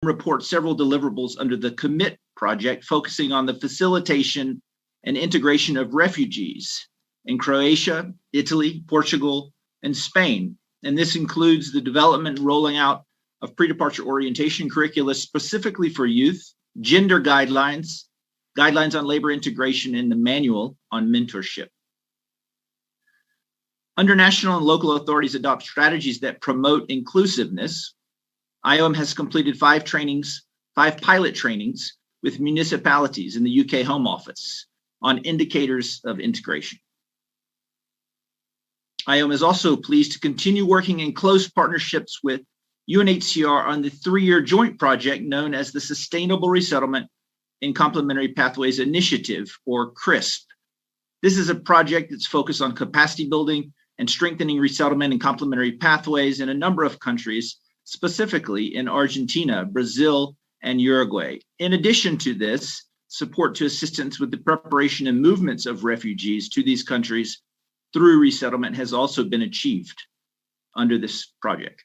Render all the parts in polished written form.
report several deliverables under the COMMIT project, focusing on the facilitation and integration of refugees in Croatia, Italy, Portugal, and Spain. And this includes the development and rolling out of pre-departure orientation curricula specifically for youth, gender guidelines, guidelines on labor integration, and the manual on mentorship. Under national and local authorities adopt strategies that promote inclusiveness, IOM has completed 5 pilot trainings with municipalities in the UK Home Office on indicators of integration. IOM is also pleased to continue working in close partnerships with UNHCR on the 3-year joint project known as the Sustainable Resettlement in Complementary Pathways Initiative, or CRISP. This is a project that's focused on capacity building and strengthening resettlement and complementary pathways in a number of countries, specifically in Argentina, Brazil, and Uruguay. In addition to this, support to assistance with the preparation and movements of refugees to these countries through resettlement has also been achieved under this project.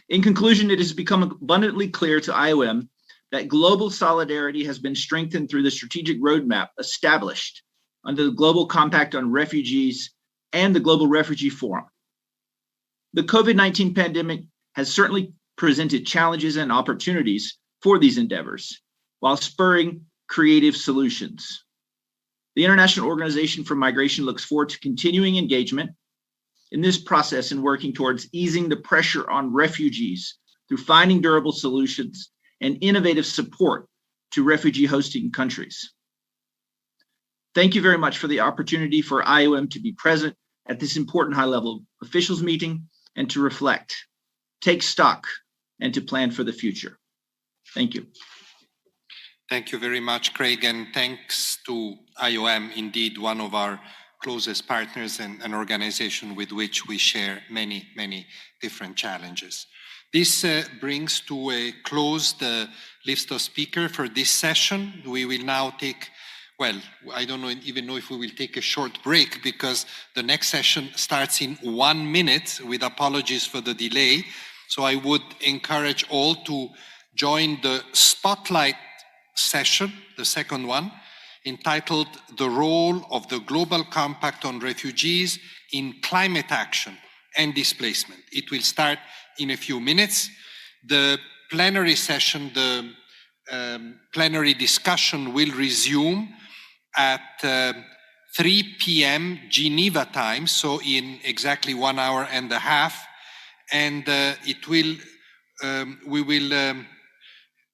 In conclusion, it has become abundantly clear to IOM that global solidarity has been strengthened through the strategic roadmap established under the Global Compact on Refugees and the Global Refugee Forum. The COVID-19 pandemic has certainly presented challenges and opportunities for these endeavors, while spurring creative solutions. The International Organization for Migration looks forward to continuing engagement in this process and working towards easing the pressure on refugees through finding durable solutions and innovative support to refugee hosting countries. Thank you very much for the opportunity for IOM to be present at this important high-level officials meeting and to reflect, take stock, and to plan for the future. Thank you. Thank you very much, Craig, and thanks to IOM, indeed one of our closest partners and an organization with which we share many, many different challenges. This brings to a close the list of speakers for this session. We will now take, well, I don't even know if we will take a short break because the next session starts in 1 minute, with apologies for the delay. So I would encourage all to join the spotlight session, the second one, entitled "The Role of the Global Compact on Refugees in Climate Action and Displacement." It will start in a few minutes. The plenary session, the plenary discussion will resume at 3 p.m. Geneva time, so in exactly 1 hour and a half. And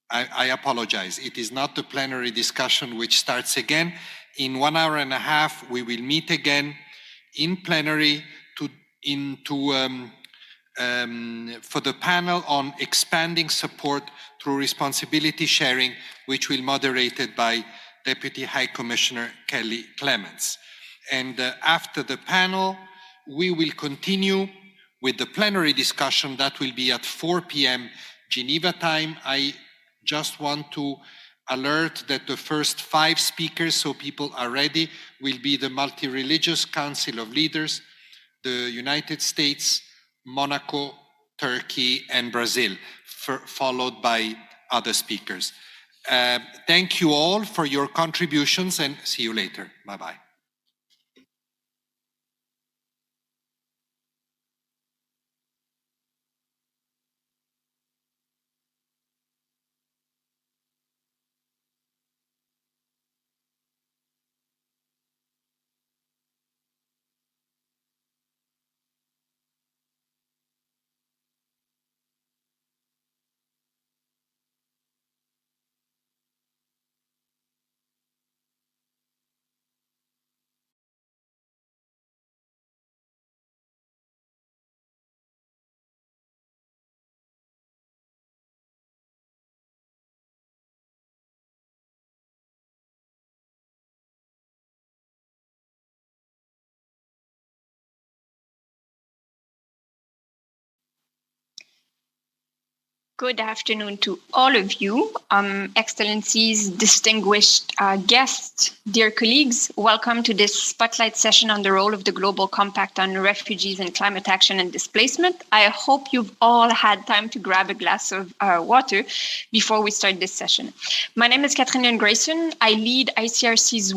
I apologize. It is not the plenary discussion which starts again. In 1 hour and a half, we will meet again in plenary for the panel on expanding support through responsibility sharing, which will be moderated by Deputy High Commissioner Kelly Clements. And after the panel, we will continue with the plenary discussion that will be at 4 p.m. Geneva time. I just want to alert that the first 5 speakers, so people are ready, will be the Multi-Religious Council of Leaders, the United States, Monaco, Turkey, and Brazil, followed by other speakers. Thank you all for your contributions and see you later. Bye-bye. Good afternoon to all of you, Excellencies, distinguished guests, dear colleagues. Welcome to this spotlight session on the role of the Global Compact on Refugees and Climate Action and Displacement. I hope you've all had time to grab a glass of water before we start this session. My name is Catherine Grayson. I lead ICRC's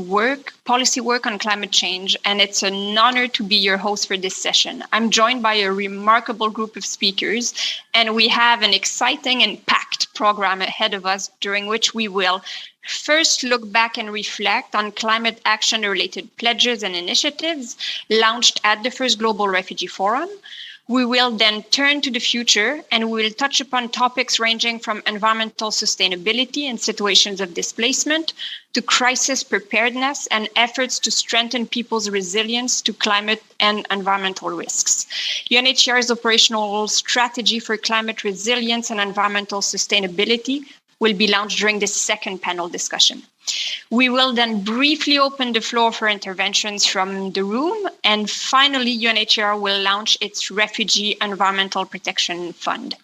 policy work on climate change, and it's an honor to be your host for this session. I'm joined by a remarkable group of speakers, and we have an exciting and packed program ahead of us, during which we will first look back and reflect on climate action-related pledges and initiatives launched at the first Global Refugee Forum. We will then turn to the future, and we will touch upon topics ranging from environmental sustainability in situations of displacement to crisis preparedness and efforts to strengthen people's resilience to climate and environmental risks. UNHCR's operational strategy for climate resilience and environmental sustainability will be launched during this second panel discussion. We will then briefly open the floor for interventions from the room, and finally, UNHCR will launch its Refugee Environmental Protection Fund.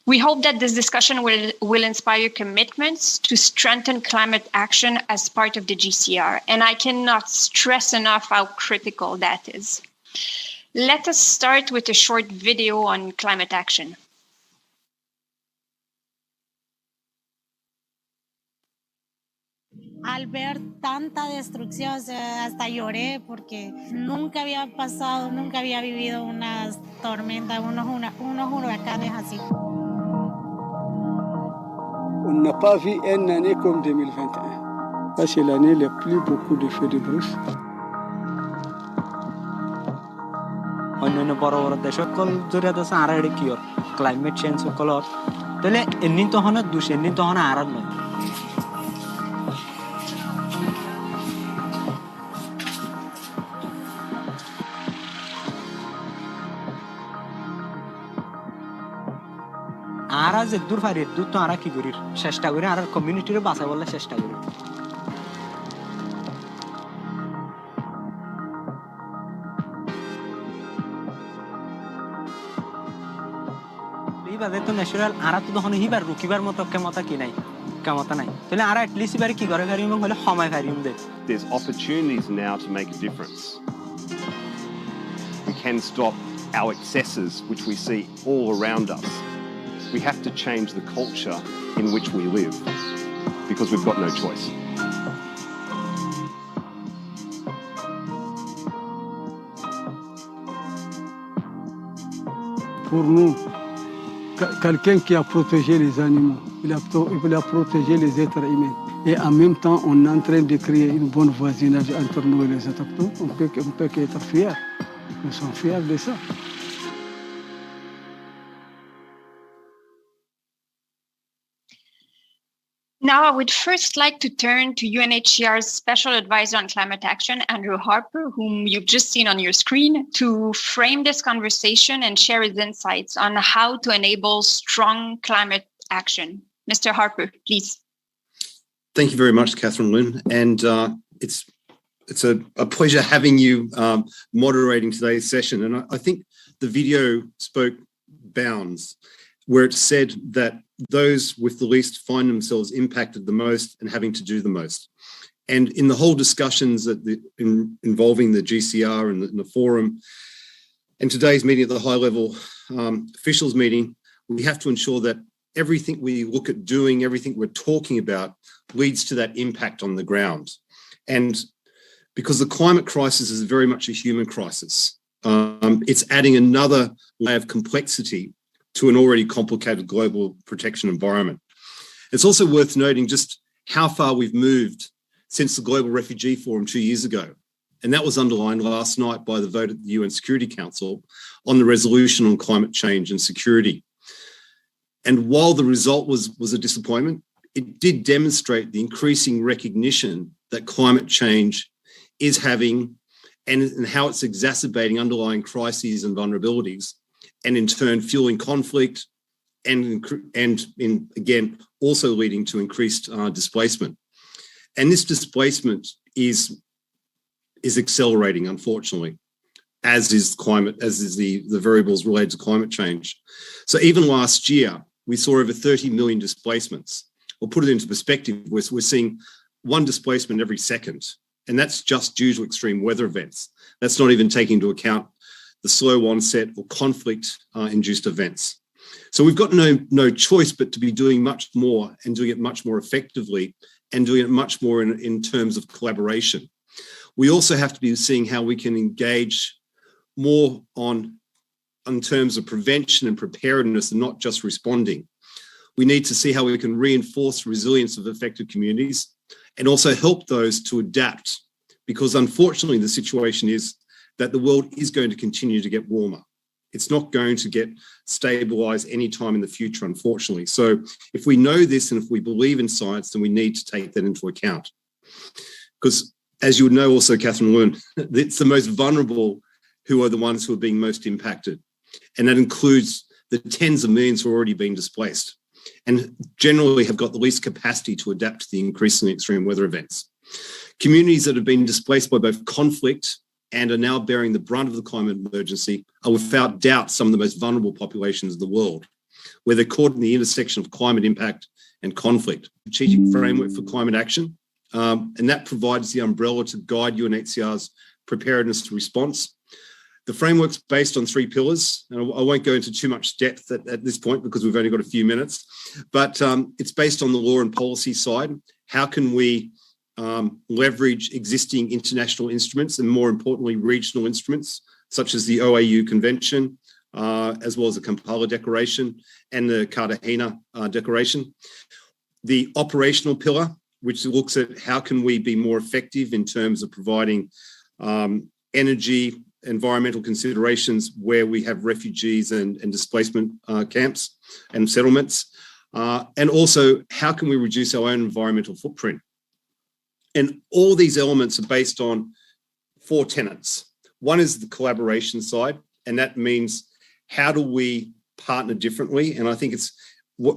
We hope that this discussion will inspire commitments to strengthen climate action as part of the GCR, and I cannot stress enough how critical that is. Let us start with a short video on climate action. Al ver tanta destrucción, hasta lloré porque nunca había pasado, nunca había vivido unas tormentas, unos huracanes así. On n'a pas vu une année comme 2021. Ça, c'est l'année la plus beaucoup de feux de brousse. অন্যান্য বড় বড় দেশ সকল জড়িয়ে আছে আর এটা কি ওর climate change সকল তাহলে এমনি তখন দুষ এমনি তখন আর নয় আর যে দূর ফারি দূর তো আর কি করি চেষ্টা করি আর কমিউনিটিরে বাঁচা বলে চেষ্টা করি এইভাবে তো ন্যাচারাল আর তো তখন হিবার রুকিবার মতো ক্ষমতা কি নাই ক্ষমতা নাই তাহলে আর অ্যাটলিস্ট এবারে কি করে ফারিম হলে সময় ফারিম দে There's opportunities now to make a difference. We can stop our excesses which we see all around us. We have to change the culture in which we live because we've got no choice. Pour nous, quelqu'un qui a protégé les animaux, il a protégé les êtres humains. Et en même temps, on est en train de créer une bonne voisinage entre nous et les autochtones. On peut qu'être fiers. Nous sommes fiers de ça. Now, I would first like to turn to UNHCR's Special Advisor on Climate Action, Andrew Harper, whom you've just seen on your screen, to frame this conversation and share his insights on how to enable strong climate action. Mr. Harper, please. Thank you very much, Catherine Lynn. And it's a pleasure having you moderating today's session. And I think the video spoke bounds, where it said that those with the least find themselves impacted the most and having to do the most. And in the whole discussions involving the GCR and the forum, and today's meeting at the high-level officials meeting, we have to ensure that everything we look at doing, everything we're talking about, leads to that impact on the ground. And because the climate crisis is very much a human crisis, it's adding another layer of complexity to an already complicated global protection environment. It's also worth noting just how far we've moved since the Global Refugee Forum 2 years ago. And that was underlined last night by the vote at the UN Security Council on the resolution on climate change and security. And while the result was a disappointment, it did demonstrate the increasing recognition that climate change is having and how it's exacerbating underlying crises and vulnerabilities, and in turn fueling conflict and again, also leading to increased displacement. And this displacement is accelerating, unfortunately, as is the variables related to climate change. So even last year, we saw over 30 million displacements. Or put it into perspective, we're seeing one displacement every second, and that's just due to extreme weather events. That's not even taking into account the slow onset or conflict-induced events. So we've got no choice but to be doing much more and doing it much more effectively and doing it much more in terms of collaboration. We also have to be seeing how we can engage more in terms of prevention and preparedness and not just responding. We need to see how we can reinforce resilience of affected communities and also help those to adapt, because unfortunately the situation is that the world is going to continue to get warmer. It's not going to get stabilized anytime in the future, unfortunately. So if we know this and if we believe in science, then we need to take that into account. Because as you would know also, Catherine Lund, it's the most vulnerable who are the ones who are being most impacted. And that includes the tens of millions who are already being displaced and generally have got the least capacity to adapt to the increasingly extreme weather events. Communities that have been displaced by both conflict and are now bearing the brunt of the climate emergency are without doubt some of the most vulnerable populations in the world, where they're caught in the intersection of climate impact and conflict. Strategic framework for climate action, and that provides the umbrella to guide UNHCR's preparedness response. The framework's based on 3 pillars, and I won't go into too much depth at this point because we've only got a few minutes, but it's based on the law and policy side. How can we leverage existing international instruments and, more importantly, regional instruments such as the OAU Convention, as well as the Kampala Declaration and the Cartagena Declaration. The operational pillar, which looks at how can we be more effective in terms of providing energy, environmental considerations where we have refugees and displacement camps and settlements. And also, how can we reduce our own environmental footprint? And all these elements are based on 4 tenets. One is the collaboration side, and that means how do we partner differently? And I think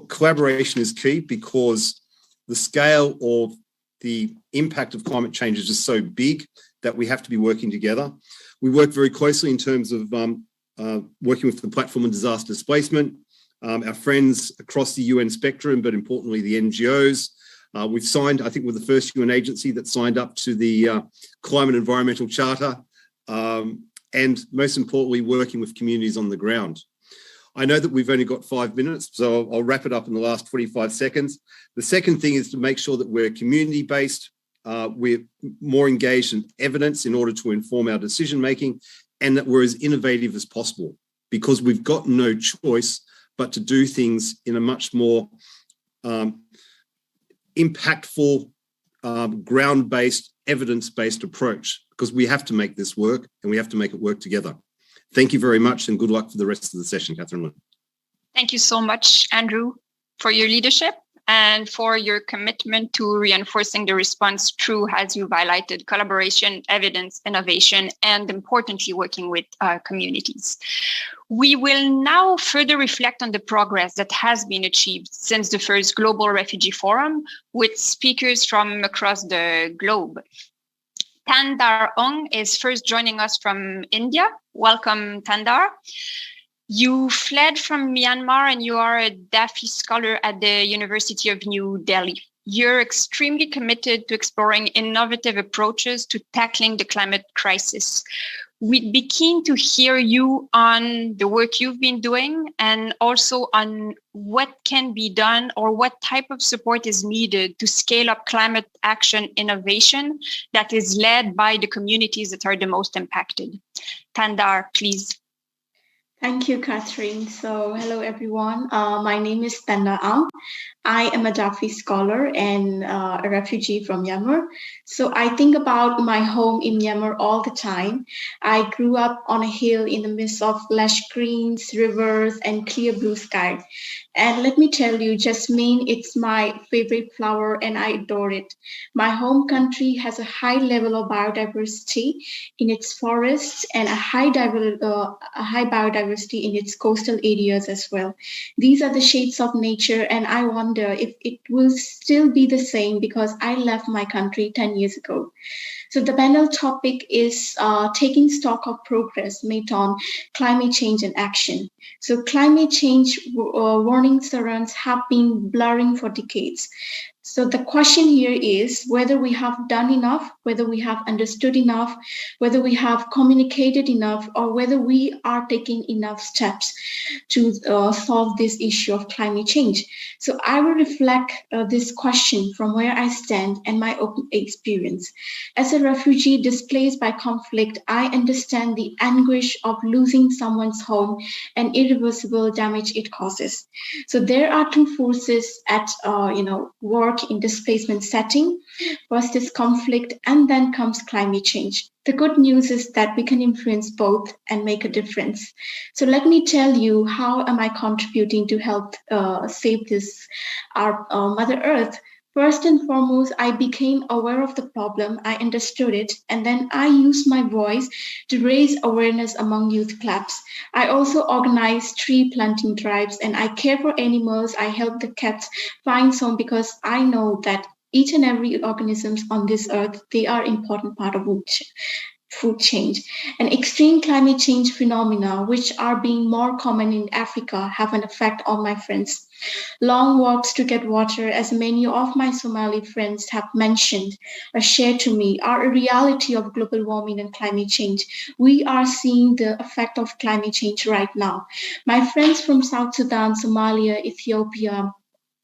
collaboration is key, because the scale of the impact of climate change is just so big that we have to be working together. We work very closely in terms of working with the Platform on Disaster Displacement, our friends across the UN spectrum, but importantly the NGOs. We've signed, I think we're the first UN agency that signed up to the Climate Environmental Charter, and most importantly, working with communities on the ground. I know that we've only got 5 minutes, so I'll wrap it up in the last 25 seconds. The second thing is to make sure that we're community-based, we're more engaged in evidence in order to inform our decision-making, and that we're as innovative as possible, because we've got no choice but to do things in a much more impactful, ground-based, evidence-based approach, because we have to make this work and we have to make it work together. Thank you very much, and good luck for the rest of the session, Catherine Lund. Thank you so much, Andrew, for your leadership and for your commitment to reinforcing the response through, as you've highlighted, collaboration, evidence, innovation, and importantly, working with communities. We will now further reflect on the progress that has been achieved since the first Global Refugee Forum with speakers from across the globe. Tandar Ong is first joining us from India. Welcome, Tandar. You fled from Myanmar and you are a DAFI scholar at the University of New Delhi. You're extremely committed to exploring innovative approaches to tackling the climate crisis. We'd be keen to hear you on the work you've been doing and also on what can be done or what type of support is needed to scale up climate action innovation that is led by the communities that are the most impacted. Tandar, please. Thank you, Catherine. So, hello, everyone. My name is Tanda Ang. I am a DAFI scholar and a refugee from Myanmar. So I think about my home in Myanmar all the time. I grew up on a hill in the midst of lush greens, rivers, and clear blue sky. And let me tell you, jasmine, it's my favorite flower and I adore it. My home country has a high level of biodiversity in its forests and a high biodiversity in its coastal areas as well. These are the shades of nature, and I wonder if it will still be the same because I left my country 10 years ago. So the panel topic is taking stock of progress made on climate change and action. So climate change warning sirens have been blaring for decades. So the question here is whether we have done enough, whether we have understood enough, whether we have communicated enough, or whether we are taking enough steps to solve this issue of climate change. So I will reflect this question from where I stand and my own experience. As a refugee displaced by conflict, I understand the anguish of losing someone's home and irreversible damage it causes. So there are two forces at work in displacement setting. First is conflict, and then comes climate change. The good news is that we can influence both and make a difference. So let me tell you, how am I contributing to help save this, our Mother Earth? First and foremost, I became aware of the problem, I understood it, and then I used my voice to raise awareness among youth clubs. I also organize tree planting drives, and I care for animals. I help the cats find home because I know that each and every organism on this earth, they are important part of food change. And extreme climate change phenomena, which are being more common in Africa, have an effect on my friends. Long walks to get water, as many of my Somali friends have mentioned or shared to me, are a reality of global warming and climate change. We are seeing the effect of climate change right now. My friends from South Sudan, Somalia, Ethiopia,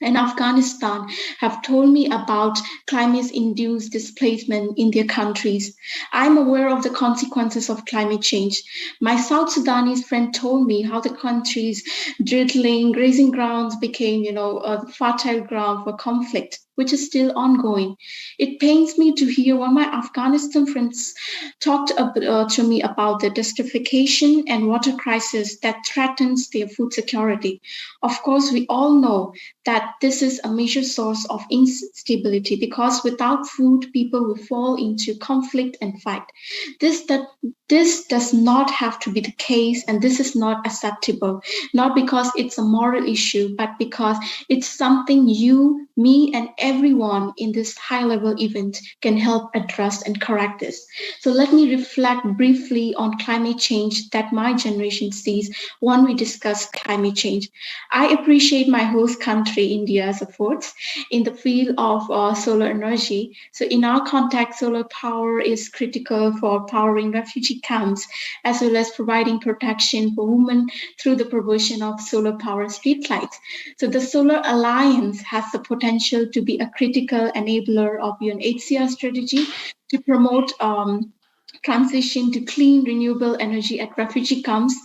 and Afghanistan have told me about climate-induced displacement in their countries. I'm aware of the consequences of climate change. My South Sudanese friend told me how the country's grazing grounds became, a fertile ground for conflict, which is still ongoing. It pains me to hear when my Afghanistan friends talked to me about the desertification and water crisis that threatens their food security. Of course, we all know that this is a major source of instability, because without food, people will fall into conflict and fight. This does not have to be the case, and this is not acceptable, not because it's a moral issue, but because it's something you, me, and everyone in this high-level event can help address and correct this. So let me reflect briefly on climate change that my generation sees when we discuss climate change. I appreciate my host country, India's efforts in the field of solar energy. So in our context, solar power is critical for powering refugee camps, as well as providing protection for women through the provision of solar power streetlights. So the Solar Alliance has the potential to be a critical enabler of UNHCR strategy to promote transition to clean, renewable energy at refugee camps,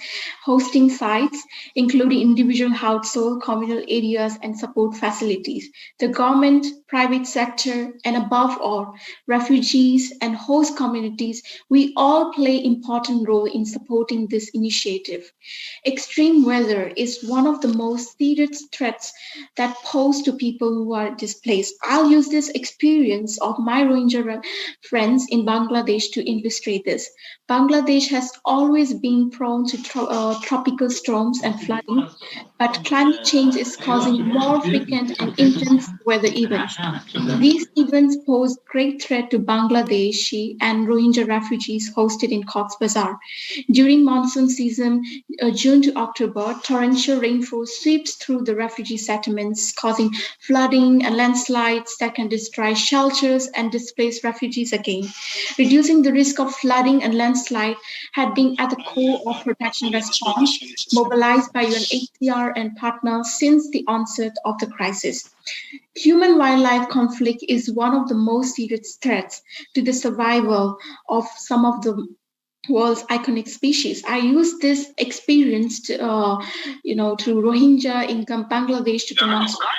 hosting sites, including individual household, communal areas, and support facilities. The government, private sector, and above all, refugees and host communities, we all play important role in supporting this initiative. Extreme weather is one of the most serious threats that pose to people who are displaced. I'll use this experience of my Rohingya friends in Bangladesh to illustrate this. Bangladesh has always been prone to tropical storms and flooding, but climate change is causing more frequent and intense weather events. These events pose great threat to Bangladeshi and Rohingya refugees hosted in Cox's Bazar. During monsoon season, June to October, torrential rainfall sweeps through the refugee settlements, causing flooding and landslides that can destroy shelters and displace refugees again. Reducing the risk of flooding and landslide had been at the core of protection response mobilized by UNHCR and partners since the onset of the crisis. Human-wildlife conflict is one of the most serious threats to the survival of some of the world's iconic species. I use this experience to, through Rohingya in Bangladesh to demonstrate.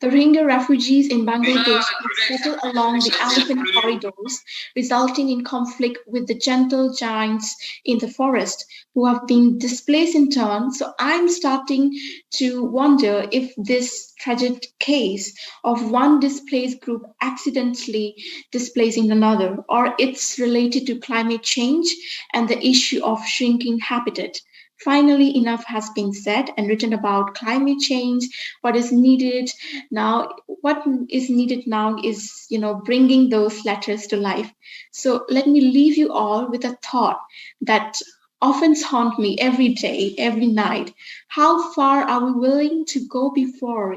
The Rohingya refugees in Bangladesh have settled along the elephant corridors, resulting in conflict with the gentle giants in the forest who have been displaced in turn. So I'm starting to wonder if this tragic case of one displaced group accidentally displacing another, or it's related to climate change and the issue of shrinking habitat. Finally, enough has been said and written about climate change. What is needed now? What is needed now is, bringing those letters to life. So let me leave you all with a thought that often haunt me every day, every night. How far are we willing to go before,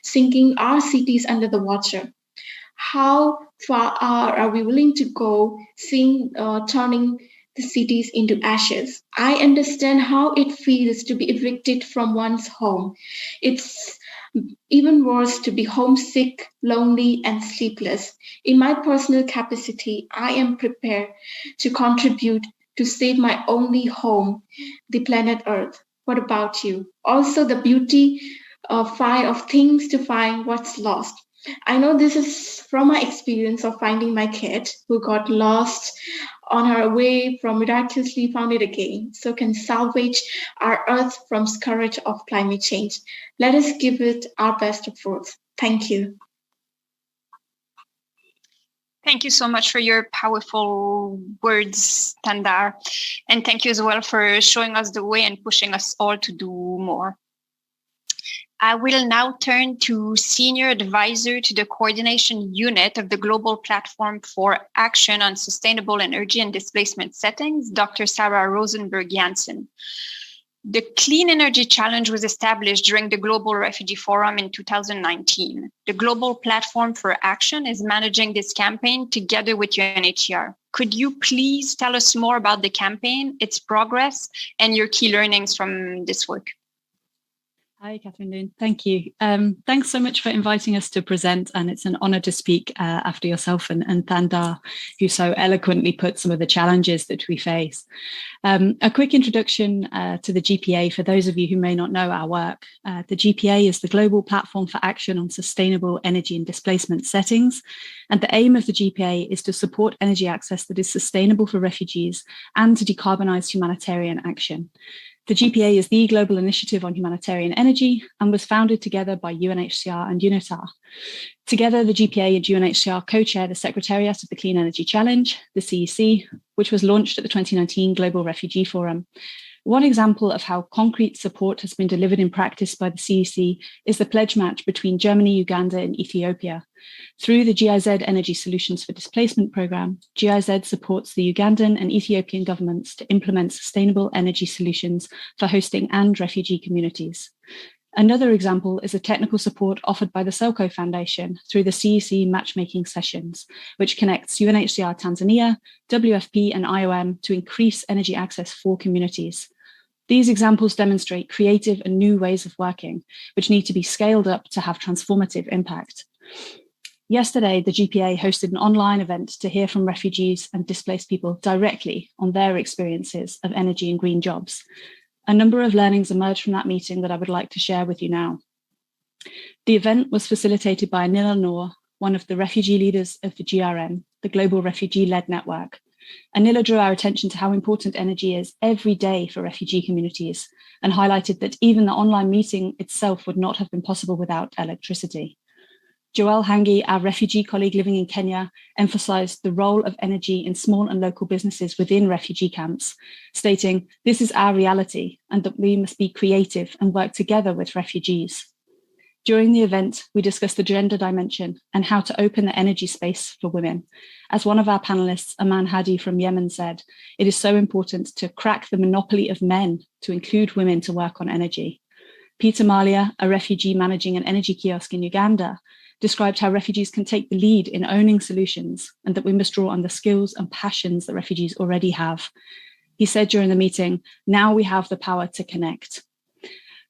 sinking our cities under the water? How far are we willing to go, turning the cities into ashes? I understand how it feels to be evicted from one's home. It's even worse to be homesick, lonely, and sleepless. In my personal capacity, I am prepared to contribute to save my only home, the planet Earth. What about you? Also, the beauty of things to find what's lost. I know this is from my experience of finding my cat who got lost on her way from miraculously found it again. So can salvage our Earth from scourge of climate change. Let us give it our best efforts. Thank you. Thank you so much for your powerful words, Tandar. And thank you as well for showing us the way and pushing us all to do more. I will now turn to Senior Advisor to the Coordination Unit of the Global Platform for Action on Sustainable Energy and Displacement Settings, Dr. Sarah Rosenberg-Janssen. The Clean Energy Challenge was established during the Global Refugee Forum in 2019. The Global Platform for Action is managing this campaign together with UNHCR. Could you please tell us more about the campaign, its progress, and your key learnings from this work? Hi, Catherine Loon. Thank you. Thanks so much for inviting us to present, and it's an honour to speak after yourself and Thandar, who so eloquently put some of the challenges that we face. A quick introduction to the GPA for those of you who may not know our work. The GPA is the Global Platform for Action on Sustainable Energy and Displacement Settings, and the aim of the GPA is to support energy access that is sustainable for refugees and to decarbonise humanitarian action. The GPA is the global initiative on humanitarian energy and was founded together by UNHCR and UNITAR. Together, the GPA and UNHCR co-chair the Secretariat of the Clean Energy Challenge, the CEC, which was launched at the 2019 Global Refugee Forum. One example of how concrete support has been delivered in practice by the CEC is the pledge match between Germany, Uganda, and Ethiopia. Through the GIZ Energy Solutions for Displacement programme, GIZ supports the Ugandan and Ethiopian governments to implement sustainable energy solutions for hosting and refugee communities. Another example is the technical support offered by the Selco Foundation through the CEC matchmaking sessions, which connects UNHCR Tanzania, WFP, and IOM to increase energy access for communities. These examples demonstrate creative and new ways of working, which need to be scaled up to have transformative impact. Yesterday, the GPA hosted an online event to hear from refugees and displaced people directly on their experiences of energy and green jobs. A number of learnings emerged from that meeting that I would like to share with you now. The event was facilitated by Anila Noor, one of the refugee leaders of the GRN, the Global Refugee-Led Network. Anila drew our attention to how important energy is every day for refugee communities and highlighted that even the online meeting itself would not have been possible without electricity. Joelle Hangi, our refugee colleague living in Kenya, emphasised the role of energy in small and local businesses within refugee camps, stating, "This is our reality and that we must be creative and work together with refugees." During the event, we discussed the gender dimension and how to open the energy space for women. As one of our panellists, Aman Hadi from Yemen, said, it is so important to crack the monopoly of men to include women to work on energy. Peter Malia, a refugee managing an energy kiosk in Uganda, described how refugees can take the lead in owning solutions and that we must draw on the skills and passions that refugees already have. He said during the meeting, now we have the power to connect.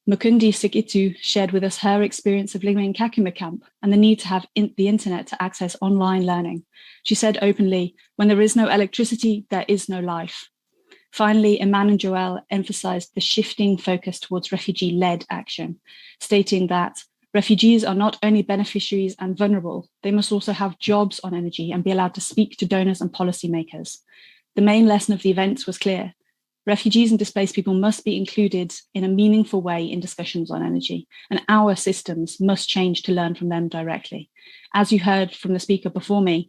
Mukundi Sikitu shared with us her experience of living in Kakuma camp and the need to have the internet to access online learning. She said openly, when there is no electricity, there is no life. Finally, Iman and Joelle emphasised the shifting focus towards refugee-led action, stating that refugees are not only beneficiaries and vulnerable, they must also have jobs on energy and be allowed to speak to donors and policymakers. The main lesson of the events was clear. Refugees and displaced people must be included in a meaningful way in discussions on energy, and our systems must change to learn from them directly. As you heard from the speaker before me,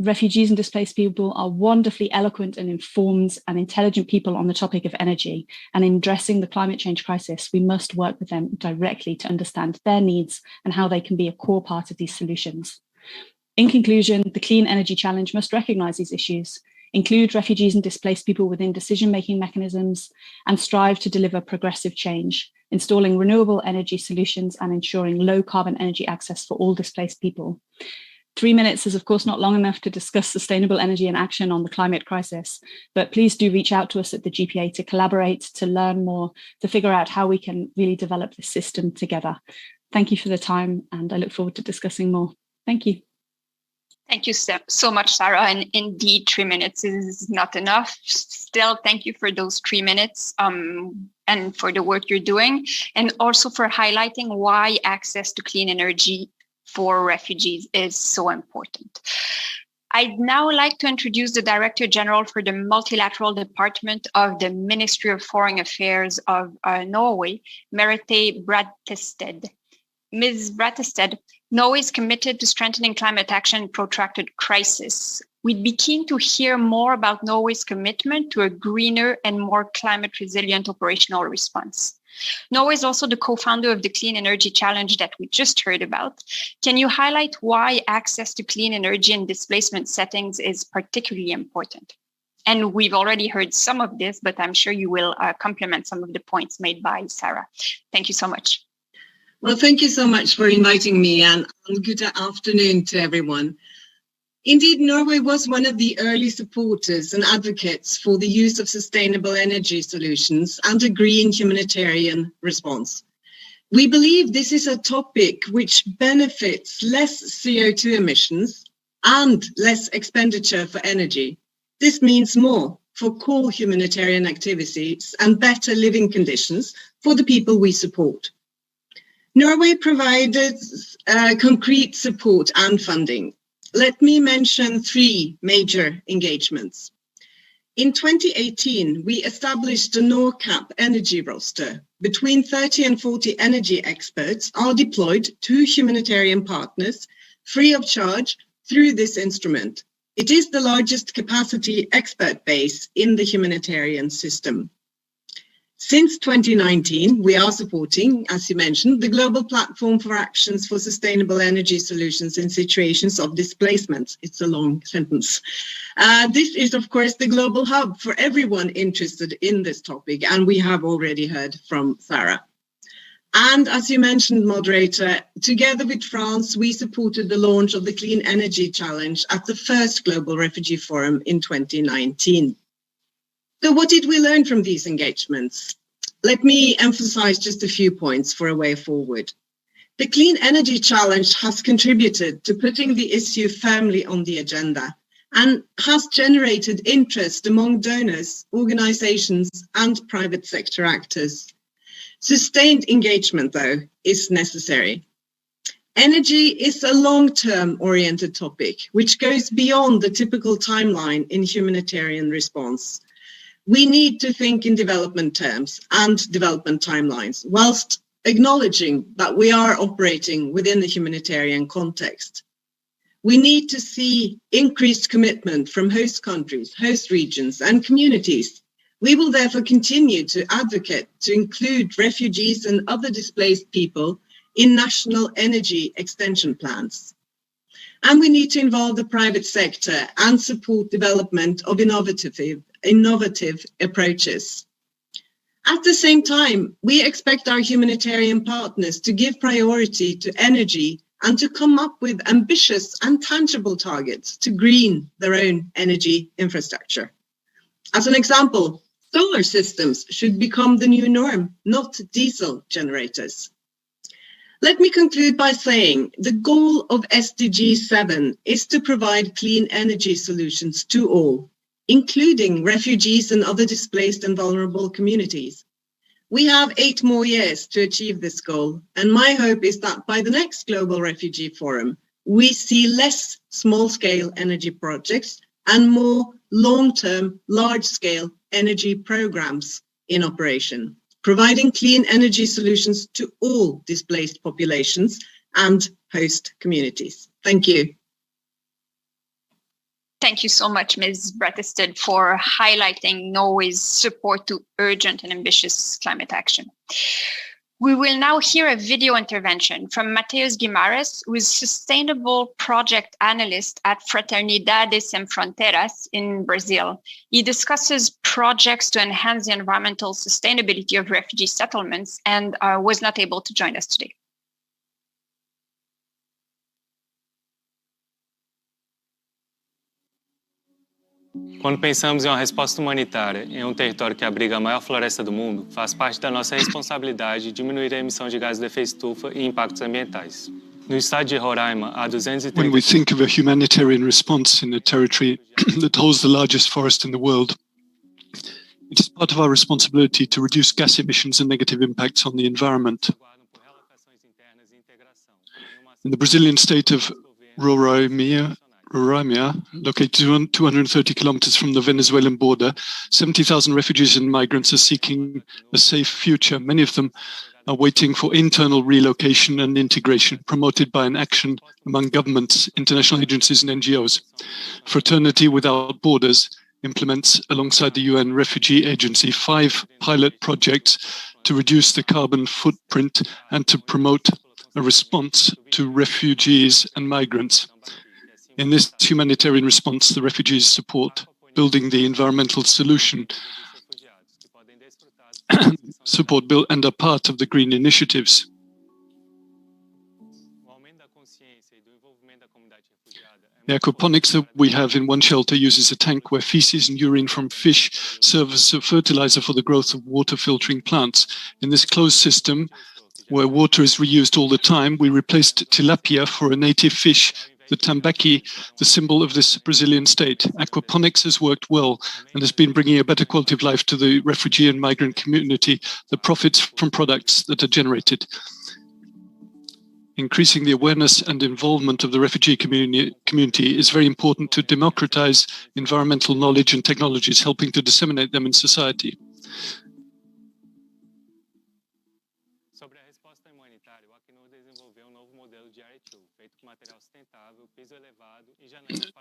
refugees and displaced people are wonderfully eloquent and informed and intelligent people on the topic of energy. And in addressing the climate change crisis, we must work with them directly to understand their needs and how they can be a core part of these solutions. In conclusion, the Clean Energy Challenge must recognise these issues, include refugees and displaced people within decision-making mechanisms, and strive to deliver progressive change, installing renewable energy solutions and ensuring low carbon energy access for all displaced people. 3 minutes is of course not long enough to discuss sustainable energy and action on the climate crisis, but please do reach out to us at the GPA to collaborate, to learn more, to figure out how we can really develop this system together. Thank you for the time, and I look forward to discussing more. Thank you. Thank you so much, Sarah. And indeed, 3 minutes is not enough. Still, thank you for those 3 minutes and for the work you're doing, and also for highlighting why access to clean energy for refugees is so important. I'd now like to introduce the Director General for the Multilateral Department of the Ministry of Foreign Affairs of Norway, Merete Brattested. Ms. Brattested, Norway is committed to strengthening climate action in protracted crisis. We'd be keen to hear more about Norway's commitment to a greener and more climate resilient operational response. Norway is also the co-founder of the Clean Energy Challenge that we just heard about. Can you highlight why access to clean energy in displacement settings is particularly important? And we've already heard some of this, but I'm sure you will complement some of the points made by Sarah. Thank you so much. Well, thank you so much for inviting me, and good afternoon to everyone. Indeed, Norway was one of the early supporters and advocates for the use of sustainable energy solutions and a green humanitarian response. We believe this is a topic which benefits less CO2 emissions and less expenditure for energy. This means more for core humanitarian activities and better living conditions for the people we support. Norway provided concrete support and funding. Let me mention 3 major engagements. In 2018, we established the NORCAP energy roster. Between 30 and 40 energy experts are deployed to humanitarian partners free of charge through this instrument. It is the largest capacity expert base in the humanitarian system. Since 2019, we are supporting, as you mentioned, the Global Platform for Actions for Sustainable Energy Solutions in Situations of Displacement. It's a long sentence. This is, of course, the global hub for everyone interested in this topic, and we have already heard from Sarah. And as you mentioned, moderator, together with France, we supported the launch of the Clean Energy Challenge at the first Global Refugee Forum in 2019. So what did we learn from these engagements? Let me emphasize just a few points for a way forward. The Clean Energy Challenge has contributed to putting the issue firmly on the agenda and has generated interest among donors, organizations, and private sector actors. Sustained engagement, though, is necessary. Energy is a long-term oriented topic, which goes beyond the typical timeline in humanitarian response. We need to think in development terms and development timelines, whilst acknowledging that we are operating within the humanitarian context. We need to see increased commitment from host countries, host regions, and communities. We will therefore continue to advocate to include refugees and other displaced people in national energy extension plans. And we need to involve the private sector and support development of innovative approaches. At the same time, we expect our humanitarian partners to give priority to energy and to come up with ambitious and tangible targets to green their own energy infrastructure. As an example, solar systems should become the new norm, not diesel generators. Let me conclude by saying the goal of SDG 7 is to provide clean energy solutions to all, including refugees and other displaced and vulnerable communities. We have 8 more years to achieve this goal, and my hope is that by the next Global Refugee Forum, we see less small-scale energy projects and more long-term, large-scale energy programs in operation, providing clean energy solutions to all displaced populations and host communities. Thank you. Thank you so much, Ms. Brattisted, for highlighting Norway's support to urgent and ambitious climate action. We will now hear a video intervention from Mateus Guimarães, who is Sustainable Project Analyst at Fraternidade Sem Fronteiras in Brazil. He discusses projects to enhance the environmental sustainability of refugee settlements and was not able to join us today. Quando pensamos em uma resposta humanitária em território que abriga a maior floresta do mundo, faz parte da nossa responsabilidade diminuir a emissão de gases de efeito estufa e impactos ambientais. No estado de Roraima, há 230... When we think of a humanitarian response in a territory that holds the largest forest in the world, it is part of our responsibility to reduce gas emissions and negative impacts on the environment. In the Brazilian state of Roraima, located 230 kilometers from the Venezuelan border, 70,000 refugees and migrants are seeking a safe future. Many of them are waiting for internal relocation and integration, promoted by an action among governments, international agencies and NGOs. Fraternity Without Borders implements, alongside the UN Refugee Agency, 5 pilot projects to reduce the carbon footprint and to promote a response to refugees and migrants. In this humanitarian response, the refugees support building the environmental solution, and are part of the green initiatives. The aquaponics that we have in one shelter uses a tank where feces and urine from fish serve as a fertilizer for the growth of water filtering plants. In this closed system, where water is reused all the time, we replaced tilapia for a native fish, the tambaqui, the symbol of this Brazilian state. Aquaponics has worked well and has been bringing a better quality of life to the refugee and migrant community that profits from products that are generated. Increasing the awareness and involvement of the refugee community is very important to democratize environmental knowledge and technologies, helping to disseminate them in society.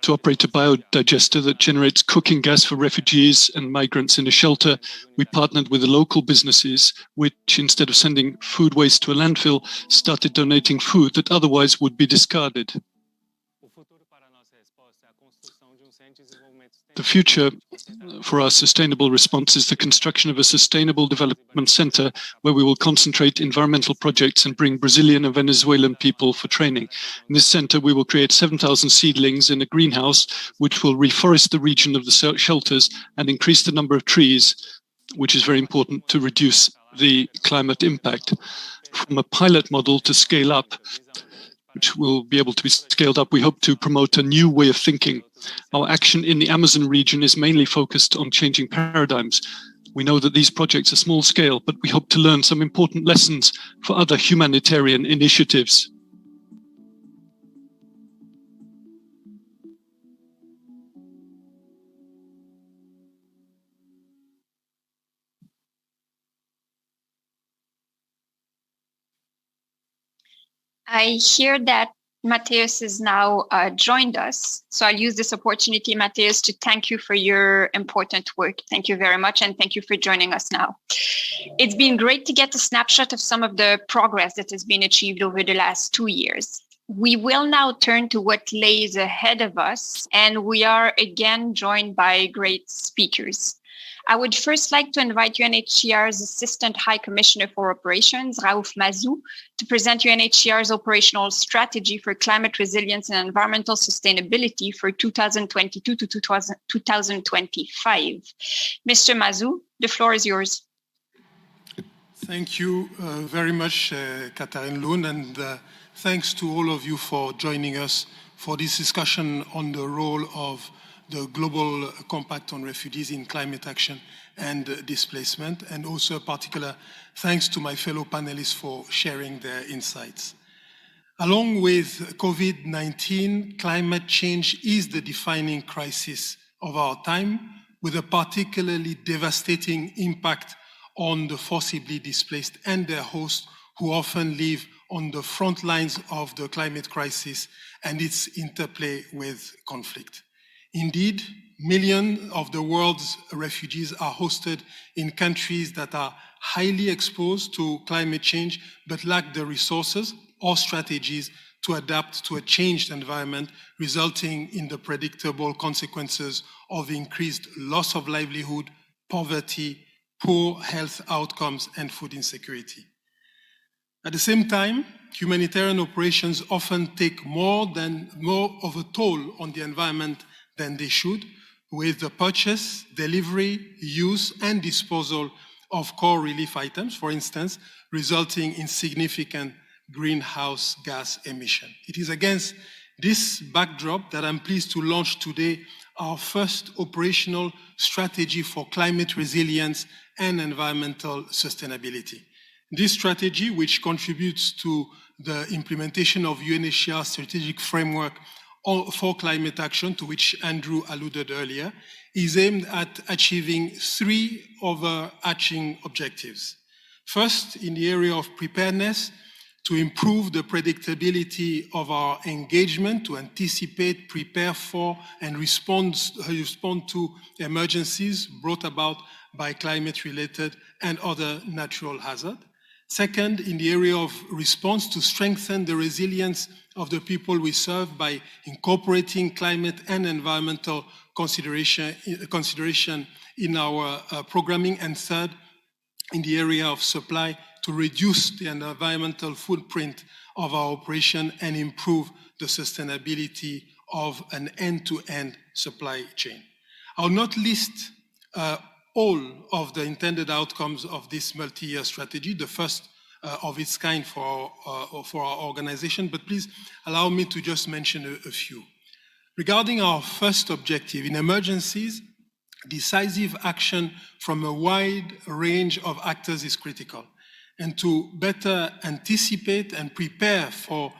To operate a biodigester that generates cooking gas for refugees and migrants in a shelter, we partnered with the local businesses, which, instead of sending food waste to a landfill, started donating food that otherwise would be discarded. The future for our sustainable response is the construction of a sustainable development center where we will concentrate environmental projects and bring Brazilian and Venezuelan people for training. In this center, we will create 7,000 seedlings in a greenhouse, which will reforest the region of the shelters and increase the number of trees, which is very important to reduce the climate impact. From a pilot model to scale up, which will be able to be scaled up, we hope to promote a new way of thinking. Our action in the Amazon region is mainly focused on changing paradigms. We know that these projects are small scale, but we hope to learn some important lessons for other humanitarian initiatives. I hear that Mateus is now joined us. So I'll use this opportunity, Mateus, to thank you for your important work. Thank you very much, and thank you for joining us now. It's been great to get a snapshot of some of the progress that has been achieved over the last 2 years. We will now turn to what lays ahead of us, and we are again joined by great speakers. I would first like to invite UNHCR's Assistant High Commissioner for Operations, Raouf Mazou, to present UNHCR's operational strategy for climate resilience and environmental sustainability for 2022 to 2025. Mr. Mazou, the floor is yours. Thank you very much, Catherine Loon, and thanks to all of you for joining us for this discussion on the role of the Global Compact on Refugees in Climate Action and Displacement, and also a particular thanks to my fellow panelists for sharing their insights. Along with COVID-19, climate change is the defining crisis of our time, with a particularly devastating impact on the forcibly displaced and their hosts, who often live on the front lines of the climate crisis and its interplay with conflict. Indeed, millions of the world's refugees are hosted in countries that are highly exposed to climate change but lack the resources or strategies to adapt to a changed environment, resulting in the predictable consequences of increased loss of livelihood, poverty, poor health outcomes, and food insecurity. At the same time, humanitarian operations often take more of a toll on the environment than they should, with the purchase, delivery, use, and disposal of core relief items, for instance, resulting in significant greenhouse gas emission. It is against this backdrop that I'm pleased to launch today our first operational strategy for climate resilience and environmental sustainability. This strategy, which contributes to the implementation of UNHCR's strategic framework for climate action, to which Andrew alluded earlier, is aimed at achieving three overarching objectives. First, in the area of preparedness, to improve the predictability of our engagement, to anticipate, prepare for, and respond to emergencies brought about by climate-related and other natural hazards. Second, in the area of response, to strengthen the resilience of the people we serve by incorporating climate and environmental consideration in our programming. And third, in the area of supply, to reduce the environmental footprint of our operation and improve the sustainability of an end-to-end supply chain. I'll not list all of the intended outcomes of this multi-year strategy, the first of its kind for our organization, but please allow me to just mention a few. Regarding our first objective, in emergencies, decisive action from a wide range of actors is critical. And to better anticipate and prepare for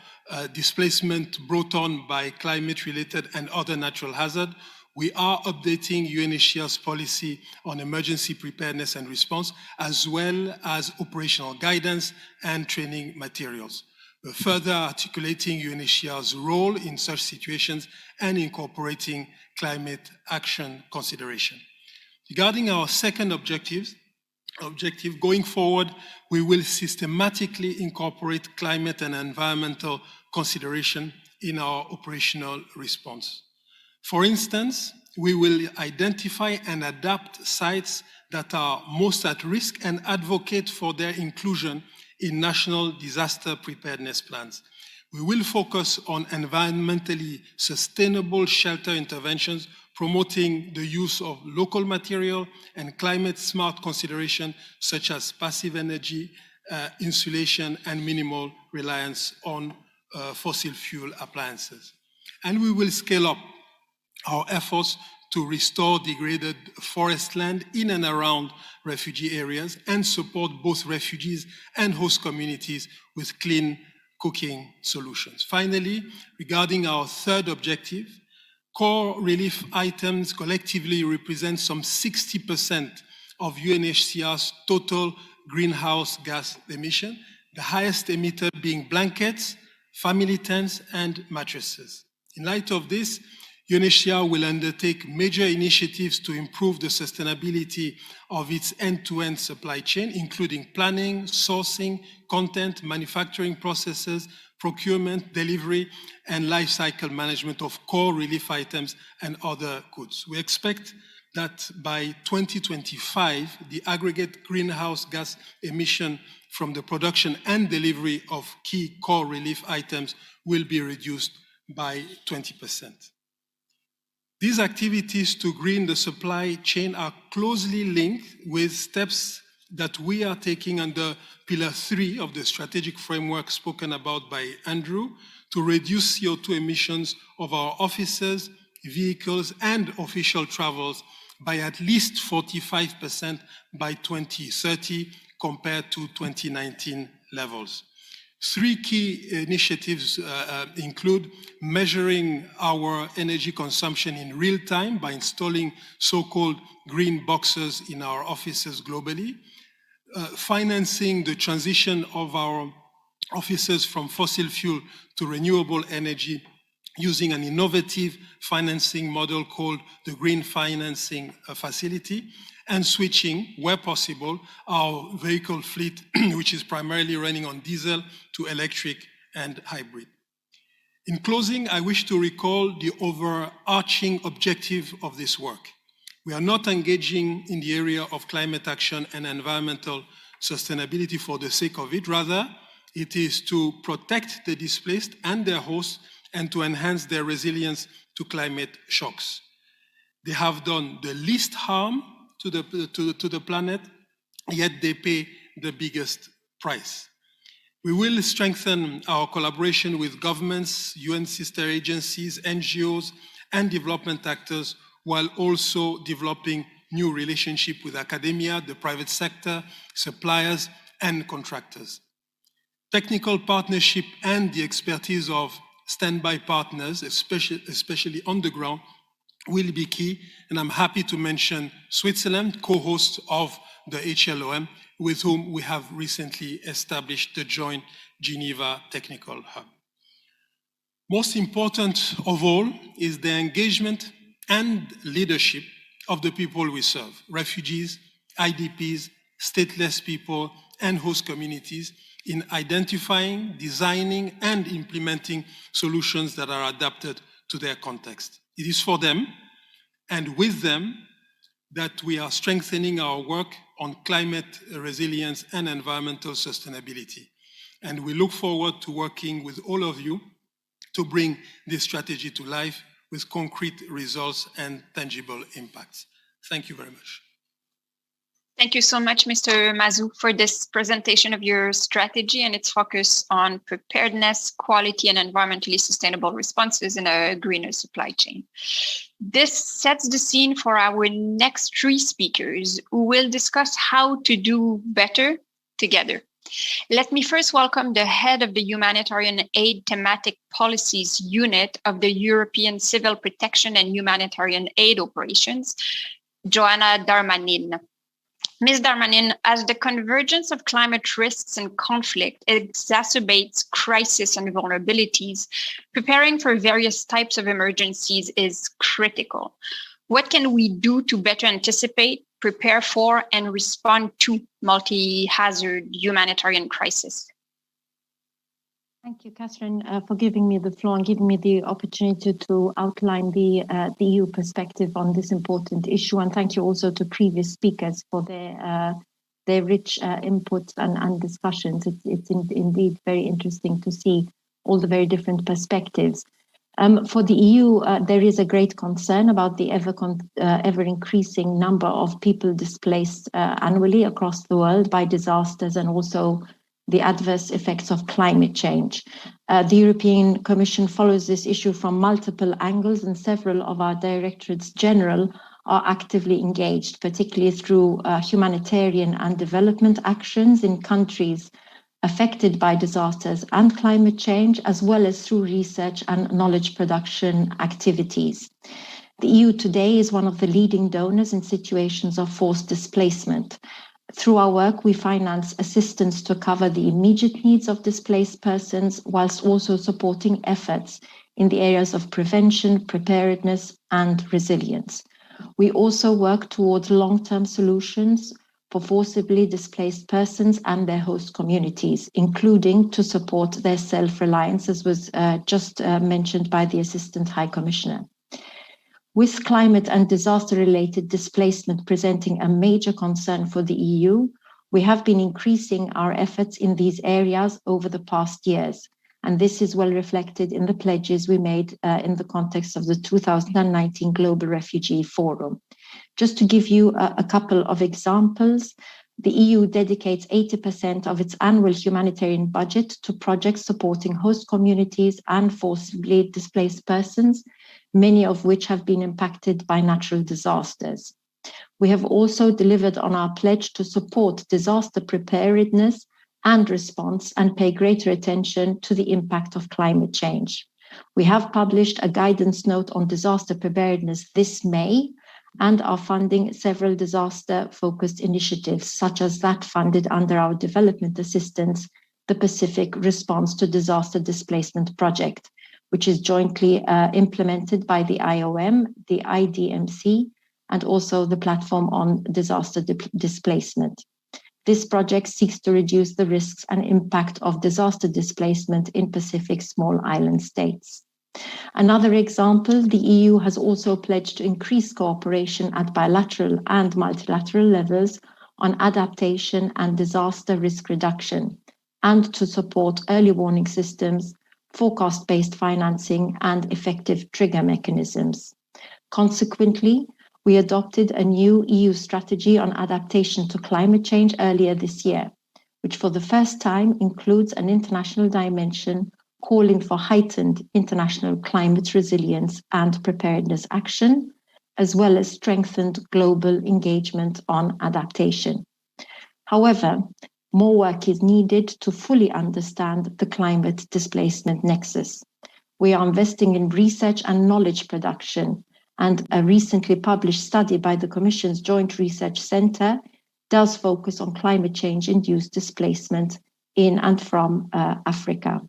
displacement brought on by climate-related and other natural hazards, we are updating UNHCR's policy on emergency preparedness and response, as well as operational guidance and training materials. We're further articulating UNHCR's role in such situations and incorporating climate action consideration. Regarding our second objective, going forward, we will systematically incorporate climate and environmental consideration in our operational response. For instance, we will identify and adapt sites that are most at risk and advocate for their inclusion in national disaster preparedness plans. We will focus on environmentally sustainable shelter interventions, promoting the use of local material and climate-smart consideration such as passive energy, insulation, and minimal reliance on fossil fuel appliances. And we will scale up our efforts to restore degraded forest land in and around refugee areas and support both refugees and host communities with clean cooking solutions. Finally, regarding our third objective, core relief items collectively represent some 60% of UNHCR's total greenhouse gas emission, the highest emitter being blankets, family tents, and mattresses. In light of this, UNHCR will undertake major initiatives to improve the sustainability of its end-to-end supply chain, including planning, sourcing, content, manufacturing processes, procurement, delivery, and life cycle management of core relief items and other goods. We expect that by 2025, the aggregate greenhouse gas emission from the production and delivery of key core relief items will be reduced by 20%. These activities to green the supply chain are closely linked with steps that we are taking under Pillar 3 of the strategic framework spoken about by Andrew to reduce CO2 emissions of our offices, vehicles, and official travels by at least 45% by 2030 compared to 2019 levels. Three key initiatives include measuring our energy consumption in real time by installing so-called green boxes in our offices globally, financing the transition of our offices from fossil fuel to renewable energy using an innovative financing model called the Green Financing Facility, and switching, where possible, our vehicle fleet, which is primarily running on diesel, to electric and hybrid. In closing, I wish to recall the overarching objective of this work. We are not engaging in the area of climate action and environmental sustainability for the sake of it. Rather, it is to protect the displaced and their hosts and to enhance their resilience to climate shocks. They have done the least harm to the planet, yet they pay the biggest price. We will strengthen our collaboration with governments, UN sister agencies, NGOs, and development actors, while also developing new relationships with academia, the private sector, suppliers, and contractors. Technical partnership and the expertise of standby partners, especially on the ground, will be key, and I'm happy to mention Switzerland, co-host of the HLOM, with whom we have recently established the joint Geneva Technical Hub. Most important of all is the engagement and leadership of the people we serve, refugees, IDPs, stateless people, and host communities, in identifying, designing, and implementing solutions that are adapted to their context. It is for them and with them that we are strengthening our work on climate resilience and environmental sustainability. And we look forward to working with all of you to bring this strategy to life with concrete results and tangible impacts. Thank you very much. Thank you so much, Mr. Mazou, for this presentation of your strategy and its focus on preparedness, quality, and environmentally sustainable responses in a greener supply chain. This sets the scene for our next three speakers, who will discuss how to do better together. Let me first welcome the head of the Humanitarian Aid Thematic Policies Unit of the European Civil Protection and Humanitarian Aid Operations, Joanna Darmanin. Ms. Darmanin, as the convergence of climate risks and conflict exacerbates crisis and vulnerabilities, preparing for various types of emergencies is critical. What can we do to better anticipate, prepare for, and respond to multi-hazard humanitarian crisis? Thank you, Catherine, for giving me the floor and giving me the opportunity to outline the EU perspective on this important issue. And thank you also to previous speakers for their rich inputs and discussions. It's indeed very interesting to see all the very different perspectives. For the EU, there is a great concern about the ever increasing number of people displaced annually across the world by disasters and also the adverse effects of climate change. The European Commission follows this issue from multiple angles, and several of our directorates general are actively engaged, particularly through humanitarian and development actions in countries affected by disasters and climate change, as well as through research and knowledge production activities. The EU today is one of the leading donors in situations of forced displacement. Through our work, we finance assistance to cover the immediate needs of displaced persons, whilst also supporting efforts in the areas of prevention, preparedness, and resilience. We also work towards long-term solutions for forcibly displaced persons and their host communities, including to support their self-reliance, as was just mentioned by the Assistant High Commissioner. With climate and disaster-related displacement presenting a major concern for the EU, we have been increasing our efforts in these areas over the past years, and this is well reflected in the pledges we made in the context of the 2019 Global Refugee Forum. Just to give you a couple of examples, the EU dedicates 80% of its annual humanitarian budget to projects supporting host communities and forcibly displaced persons, many of which have been impacted by natural disasters. We have also delivered on our pledge to support disaster preparedness and response and pay greater attention to the impact of climate change. We have published a guidance note on disaster preparedness this May and are funding several disaster-focused initiatives, such as that funded under our development assistance, the Pacific Response to Disaster Displacement Project, which is jointly implemented by the IOM, the IDMC, and also the Platform on Disaster Displacement. This project seeks to reduce the risks and impact of disaster displacement in Pacific small island states. Another example, the EU has also pledged to increase cooperation at bilateral and multilateral levels on adaptation and disaster risk reduction, and to support early warning systems, forecast-based financing, and effective trigger mechanisms. Consequently, we adopted a new EU strategy on adaptation to climate change earlier this year, which for the first time includes an international dimension calling for heightened international climate resilience and preparedness action, as well as strengthened global engagement on adaptation. However, more work is needed to fully understand the climate displacement nexus. We are investing in research and knowledge production, and a recently published study by the Commission's Joint Research Centre does focus on climate change-induced displacement in and from Africa.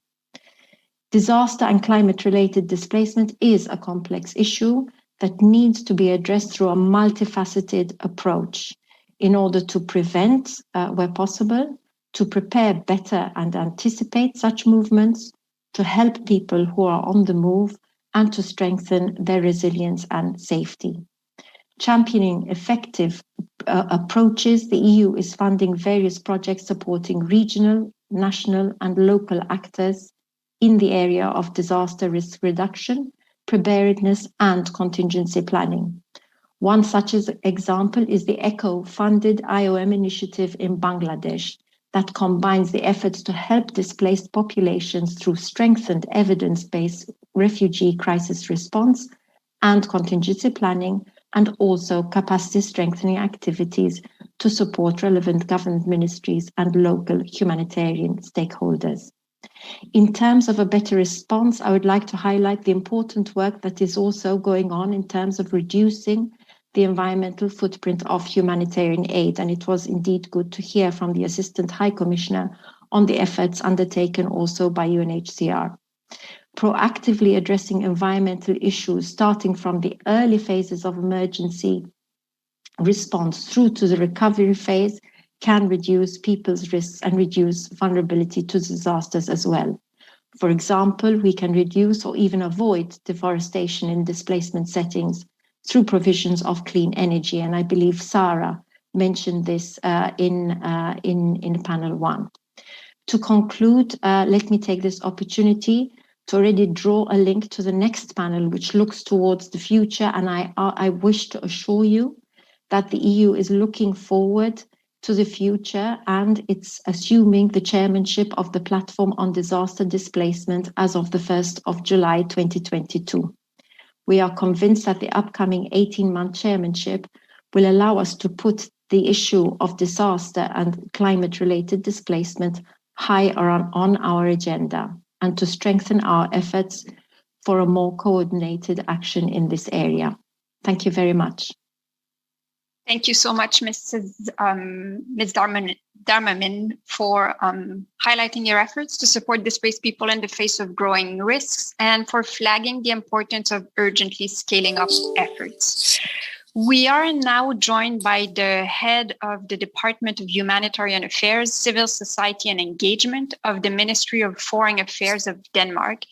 Disaster and climate-related displacement is a complex issue that needs to be addressed through a multifaceted approach in order to prevent, where possible, to prepare better and anticipate such movements, to help people who are on the move, and to strengthen their resilience and safety. Championing effective approaches, the EU is funding various projects supporting regional, national, and local actors in the area of disaster risk reduction, preparedness, and contingency planning. One such example is the ECHO-funded IOM initiative in Bangladesh that combines the efforts to help displaced populations through strengthened evidence-based refugee crisis response and contingency planning, and also capacity strengthening activities to support relevant government ministries and local humanitarian stakeholders. In terms of a better response, I would like to highlight the important work that is also going on in terms of reducing the environmental footprint of humanitarian aid. And it was indeed good to hear from the Assistant High Commissioner on the efforts undertaken also by UNHCR. Proactively addressing environmental issues, starting from the early phases of emergency response through to the recovery phase, can reduce people's risks and reduce vulnerability to disasters as well. For example, we can reduce or even avoid deforestation in displacement settings through provisions of clean energy. And I believe Sarah mentioned this in panel 1. To conclude, let me take this opportunity to already draw a link to the next panel, which looks towards the future. And I wish to assure you that the EU is looking forward to the future, and it's assuming the chairmanship of the Platform on Disaster Displacement as of the 1st of July 2022. We are convinced that the upcoming 18-month chairmanship will allow us to put the issue of disaster and climate-related displacement high on our agenda, and to strengthen our efforts for a more coordinated action in this area. Thank you very much. Thank you so much, Ms. Darmamin, for highlighting your efforts to support displaced people in the face of growing risks and for flagging the importance of urgently scaling up efforts. We are now joined by the head of the Department of Humanitarian Affairs, Civil Society and Engagement of the Ministry of Foreign Affairs of Denmark,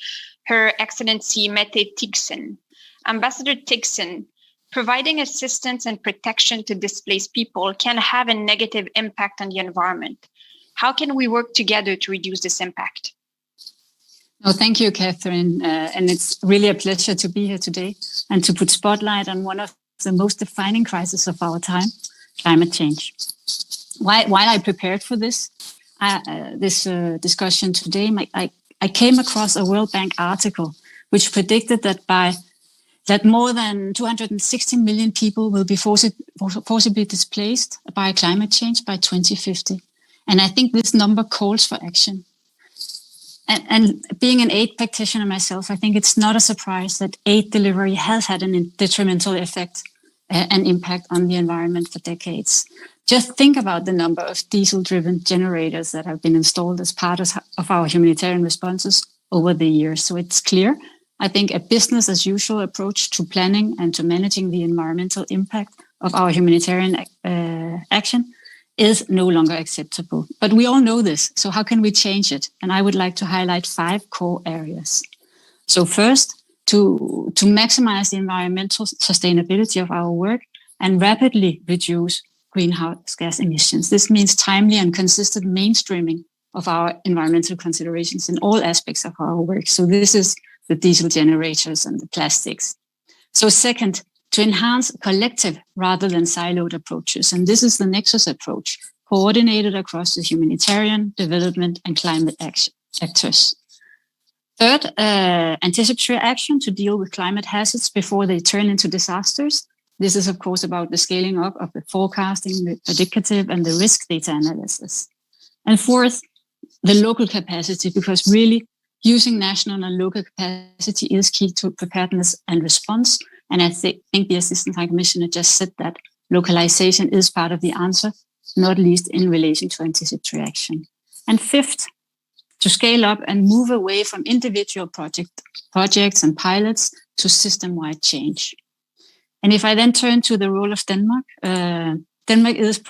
Her Excellency Mette Tigsen. Ambassador Tigsen, providing assistance and protection to displaced people can have a negative impact on the environment. How can we work together to reduce this impact? Oh, thank you, Catherine. And it's really a pleasure to be here today and to put spotlight on one of the most defining crises of our time, climate change. While I prepared for this discussion today, I came across a World Bank article which predicted that more than 260 million people will be forcibly displaced by climate change by 2050. And I think this number calls for action. And being an aid practitioner myself, I think it's not a surprise that aid delivery has had a detrimental effect and impact on the environment for decades. Just think about the number of diesel-driven generators that have been installed as part of our humanitarian responses over the years. So it's clear I think a business as usual approach to planning and to managing the environmental impact of our humanitarian action is no longer acceptable. But we all know this, so how can we change it? And I would like to highlight 5 core areas. So first, to maximize the environmental sustainability of our work and rapidly reduce greenhouse gas emissions. This means timely and consistent mainstreaming of our environmental considerations in all aspects of our work. So this is the diesel generators and the plastics. So second, to enhance collective rather than siloed approaches. And this is the Nexus approach, coordinated across the humanitarian, development, and climate action actors. Third, anticipatory action to deal with climate hazards before they turn into disasters. This is, of course, about the scaling up of the forecasting, the predictive, and the risk data analysis. And fourth, the local capacity, because really using national and local capacity is key to preparedness and response. And I think the Assistant High Commissioner just said that localization is part of the answer, not least in relation to anticipatory action. And fifth, to scale up and move away from individual projects and pilots to system-wide change. And if I then turn to the role of Denmark, Denmark is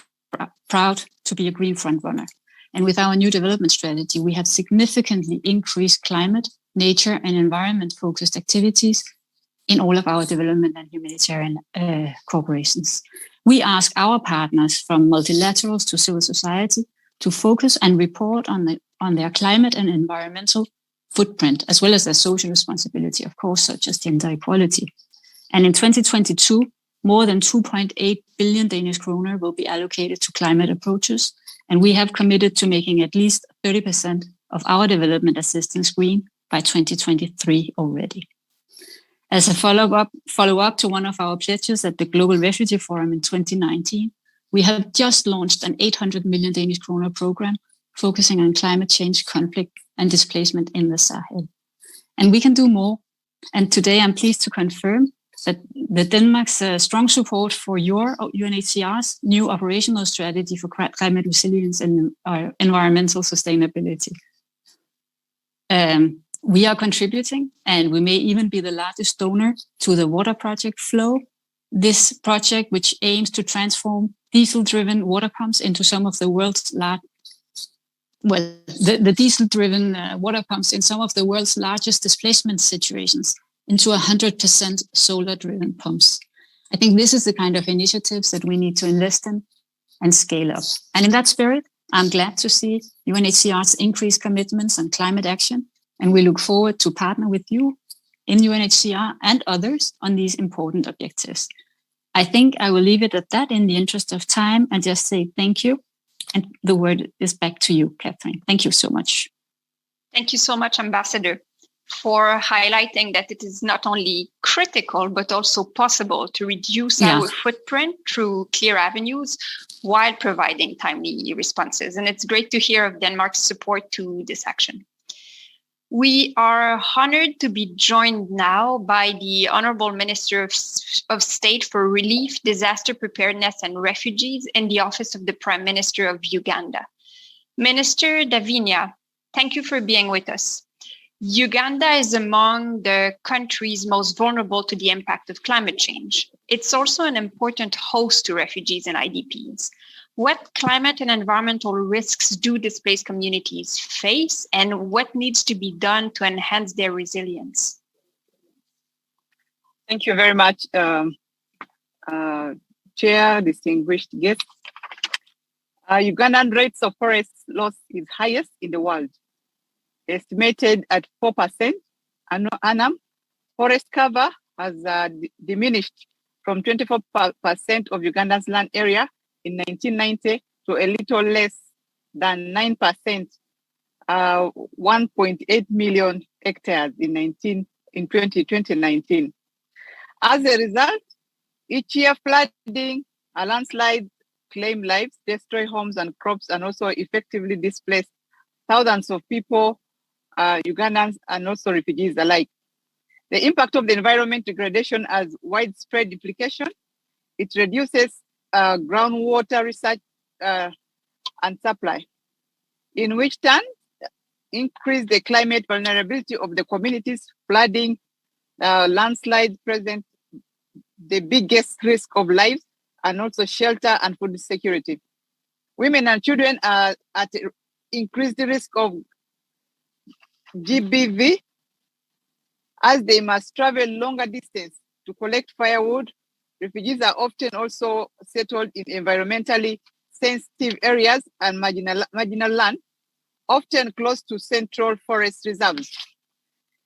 proud to be a green frontrunner. And with our new development strategy, we have significantly increased climate, nature, and environment-focused activities in all of our development and humanitarian corporations. We ask our partners, from multilaterals to civil society, to focus and report on their climate and environmental footprint, as well as their social responsibility, of course, such as gender equality. And in 2022, more than 2.8 billion Danish kroner will be allocated to climate approaches. And we have committed to making at least 30% of our development assistance green by 2023 already. As a follow-up to one of our pledges at the Global Refugee Forum in 2019, we have just launched an 800 million Danish kroner program focusing on climate change, conflict, and displacement in the Sahel. And we can do more. And today I'm pleased to confirm that Denmark's strong support for your UNHCR's new operational strategy for climate resilience and environmental sustainability. We are contributing, and we may even be the largest donor to the water project Flow. This project, which aims to transform diesel-driven water pumps into some of the world's the diesel-driven water pumps in some of the world's largest displacement situations into 100% solar-driven pumps. I think this is the kind of initiatives that we need to invest in and scale up. And in that spirit, I'm glad to see UNHCR's increased commitments on climate action, and we look forward to partner with you in UNHCR and others on these important objectives. I think I will leave it at that in the interest of time and just say thank you. And the word is back to you, Catherine. Thank you so much. Thank you so much, Ambassador, for highlighting that it is not only critical, but also possible to reduce our footprint through clear avenues while providing timely responses. And it's great to hear of Denmark's support to this action. We are honored to be joined now by the Honorable Minister of State for Relief, Disaster Preparedness and Refugees in the Office of the Prime Minister of Uganda. Minister Davinia, thank you for being with us. Uganda is among the countries most vulnerable to the impact of climate change. It's also an important host to refugees and IDPs. What climate and environmental risks do displaced communities face, and what needs to be done to enhance their resilience? Thank you very much, Chair, distinguished guests. Ugandan rates of forest loss is highest in the world, estimated at 4% annum. Forest cover has diminished from 24% of Uganda's land area in 1990 to a little less than 9%, 1.8 million hectares in 2019. As a result, each year flooding, a landslide claim lives, destroy homes and crops, and also effectively displace thousands of people, Ugandans and also refugees alike. The impact of the environment degradation has widespread implication. It reduces groundwater research and supply, in which turn increase the climate vulnerability of the communities, flooding, Landslides present the biggest risk of lives and also shelter and food security. Women and children are at increased risk of GBV as they must travel longer distance to collect firewood. Refugees are often also settled in environmentally sensitive areas and marginal land, often close to central forest reserves.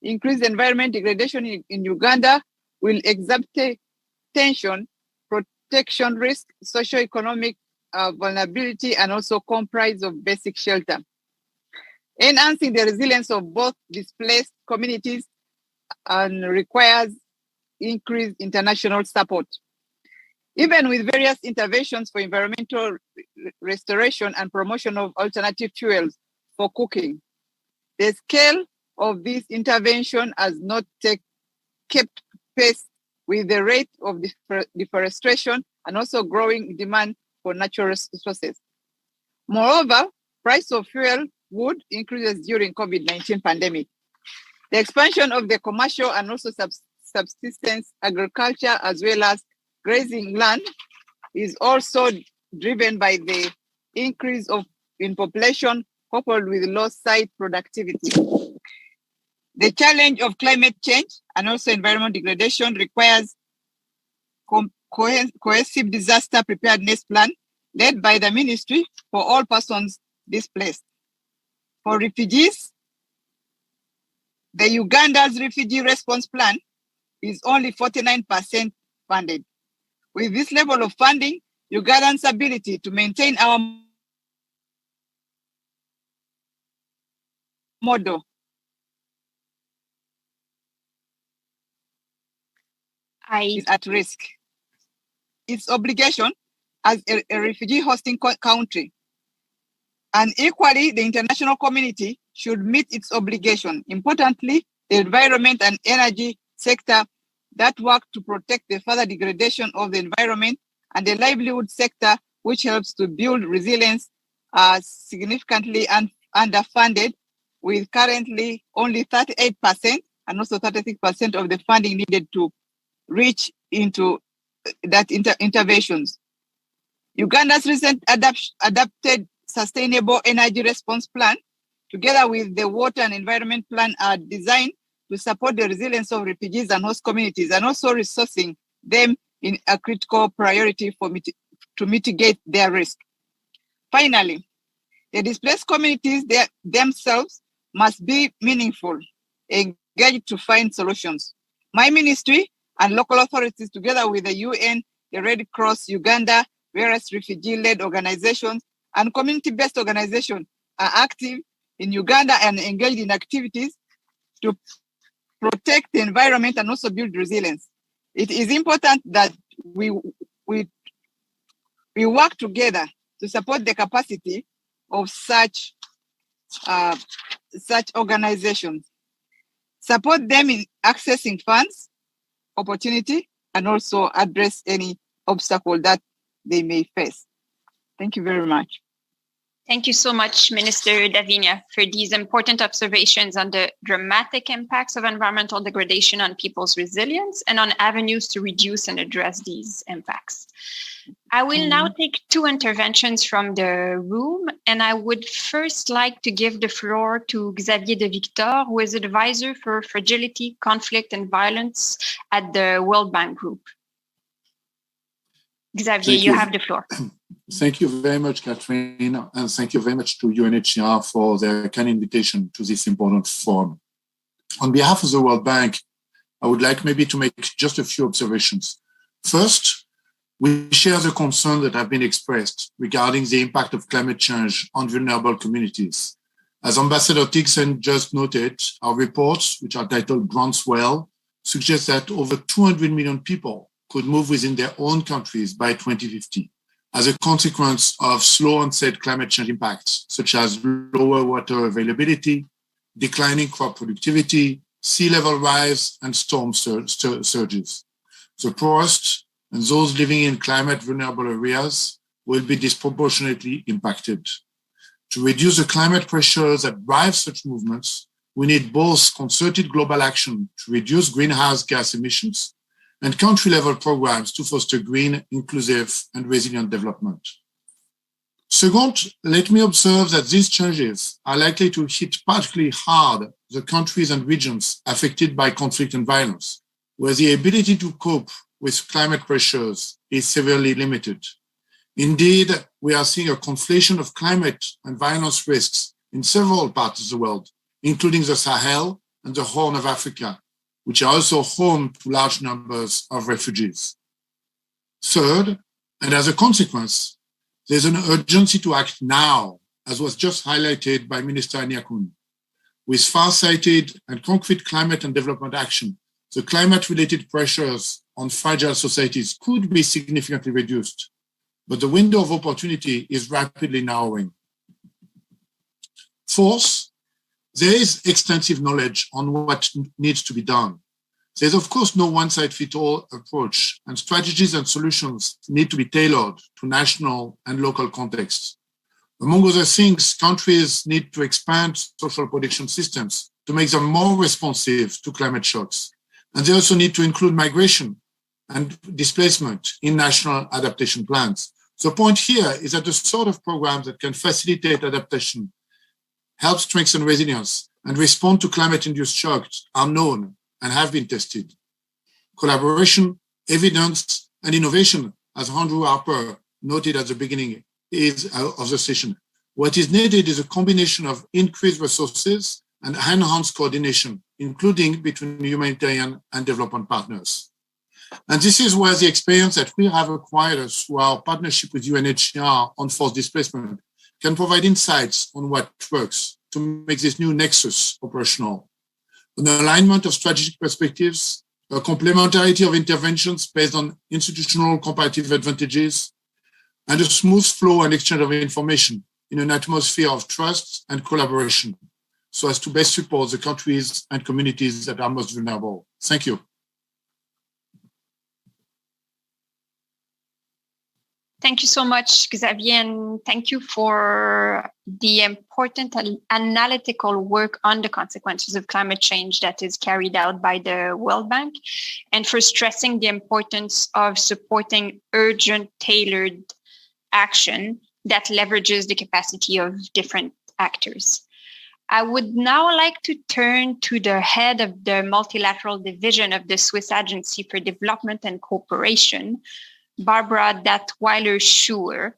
Increased environment degradation in Uganda will exacerbate tension, protection risk, socioeconomic vulnerability, and also comprise of basic shelter. Enhancing the resilience of both displaced communities and requires increased international support. Even with various interventions for environmental restoration and promotion of alternative fuels for cooking, the scale of this intervention has not kept pace with the rate of deforestation and also growing demand for natural resources. Moreover, price of fuel wood increases during COVID-19 pandemic. The expansion of the commercial and also subsistence agriculture as well as grazing land is also driven by the increase in population coupled with low site productivity. The challenge of climate change and also environmental degradation requires cohesive disaster preparedness plan led by the ministry for all persons displaced. For refugees, the Uganda's refugee response plan is only 49% funded. With this level of funding, Uganda's ability to maintain our model is at risk. Its obligation as a refugee hosting country. And equally, the international community should meet its obligation. Importantly, the environment and energy sector that work to protect the further degradation of the environment and the livelihood sector, which helps to build resilience, are significantly underfunded, with currently only 38% and also 36% of the funding needed to reach into that interventions. Uganda's recent adapted sustainable energy response plan, together with the water and environment plan, are designed to support the resilience of refugees and host communities, and also resourcing them in a critical priority to mitigate their risk. Finally, the displaced communities themselves must be meaningful, engaged to find solutions. My ministry and local authorities, together with the UN, the Red Cross Uganda, various refugee-led organizations, and community-based organizations are active in Uganda and engaged in activities to protect the environment and also build resilience. It is important that we work together to support the capacity of such organizations, support them in accessing funds, opportunity, and also address any obstacle that they may face. Thank you very much. Thank you so much, Minister Davinia, for these important observations on the dramatic impacts of environmental degradation on people's resilience and on avenues to reduce and address these impacts. I will now take two interventions from the room, and I would first like to give the floor to Xavier de Victor, who is advisor for fragility, conflict, and violence at the World Bank Group. Xavier, you have the floor. Thank you very much, Catherine, and thank you very much to UNHCR for their kind invitation to this important forum. On behalf of the World Bank, I would like maybe to make just a few observations. First, we share the concerns that have been expressed regarding the impact of climate change on vulnerable communities. As Ambassador Tigson just noted, our reports, which are titled Groundswell, suggest that over 200 million people could move within their own countries by 2050 as a consequence of slow onset climate change impacts, such as lower water availability, declining crop productivity, sea level rise, and storm surges. The poorest and those living in climate vulnerable areas will be disproportionately impacted. To reduce the climate pressures that drive such movements, we need both concerted global action to reduce greenhouse gas emissions and country-level programs to foster green, inclusive, and resilient development. Second, let me observe that these changes are likely to hit particularly hard the countries and regions affected by conflict and violence, where the ability to cope with climate pressures is severely limited. Indeed, we are seeing a conflation of climate and violence risks in several parts of the world, including the Sahel and the Horn of Africa, which are also home to large numbers of refugees. Third, and as a consequence, there's an urgency to act now, as was just highlighted by Minister Anyakun. With far-sighted and concrete climate and development action, the climate-related pressures on fragile societies could be significantly reduced, but the window of opportunity is rapidly narrowing. Fourth, there is extensive knowledge on what needs to be done. There's of course no one-size-fits-all approach, and strategies and solutions need to be tailored to national and local contexts. Among other things, countries need to expand social protection systems to make them more responsive to climate shocks. And they also need to include migration and displacement in national adaptation plans. The point here is that the sort of programs that can facilitate adaptation, help strengthen resilience, and respond to climate-induced shocks are known and have been tested. Collaboration, evidence, and innovation, as Andrew Harper noted at the beginning of the session. What is needed is a combination of increased resources and enhanced coordination, including between humanitarian and development partners. And this is where the experience that we have acquired through our partnership with UNHCR on forced displacement can provide insights on what works to make this new nexus operational. An alignment of strategic perspectives, a complementarity of interventions based on institutional comparative advantages, and a smooth flow and exchange of information in an atmosphere of trust and collaboration, so as to best support the countries and communities that are most vulnerable. Thank you. Thank you so much, Xavier, and thank you for the important analytical work on the consequences of climate change that is carried out by the World Bank, and for stressing the importance of supporting urgent, tailored action that leverages the capacity of different actors. I would now like to turn to the head of the multilateral division of the Swiss Agency for Development and Cooperation, Barbara Dattweiler-Schuer.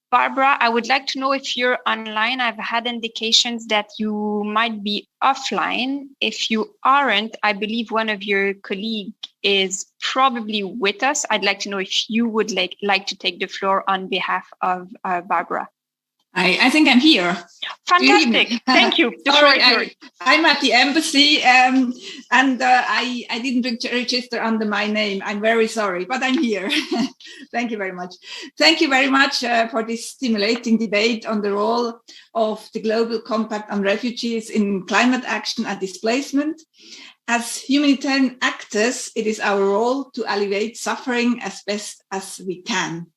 Barbara, I would like to know if you're online. I've had indications that you might be offline. If you aren't, I believe one of your colleagues is probably with us. I'd like to know if you would like to take the floor on behalf of Barbara. I think I'm here. Fantastic. Thank you. I'm at the embassy and I didn't register under my name. I'm very sorry, but I'm here. Thank you very much. Thank you very much for this stimulating debate on the role of the Global Compact on Refugees in climate action and displacement. As humanitarian actors, it is our role to alleviate suffering as best as we can.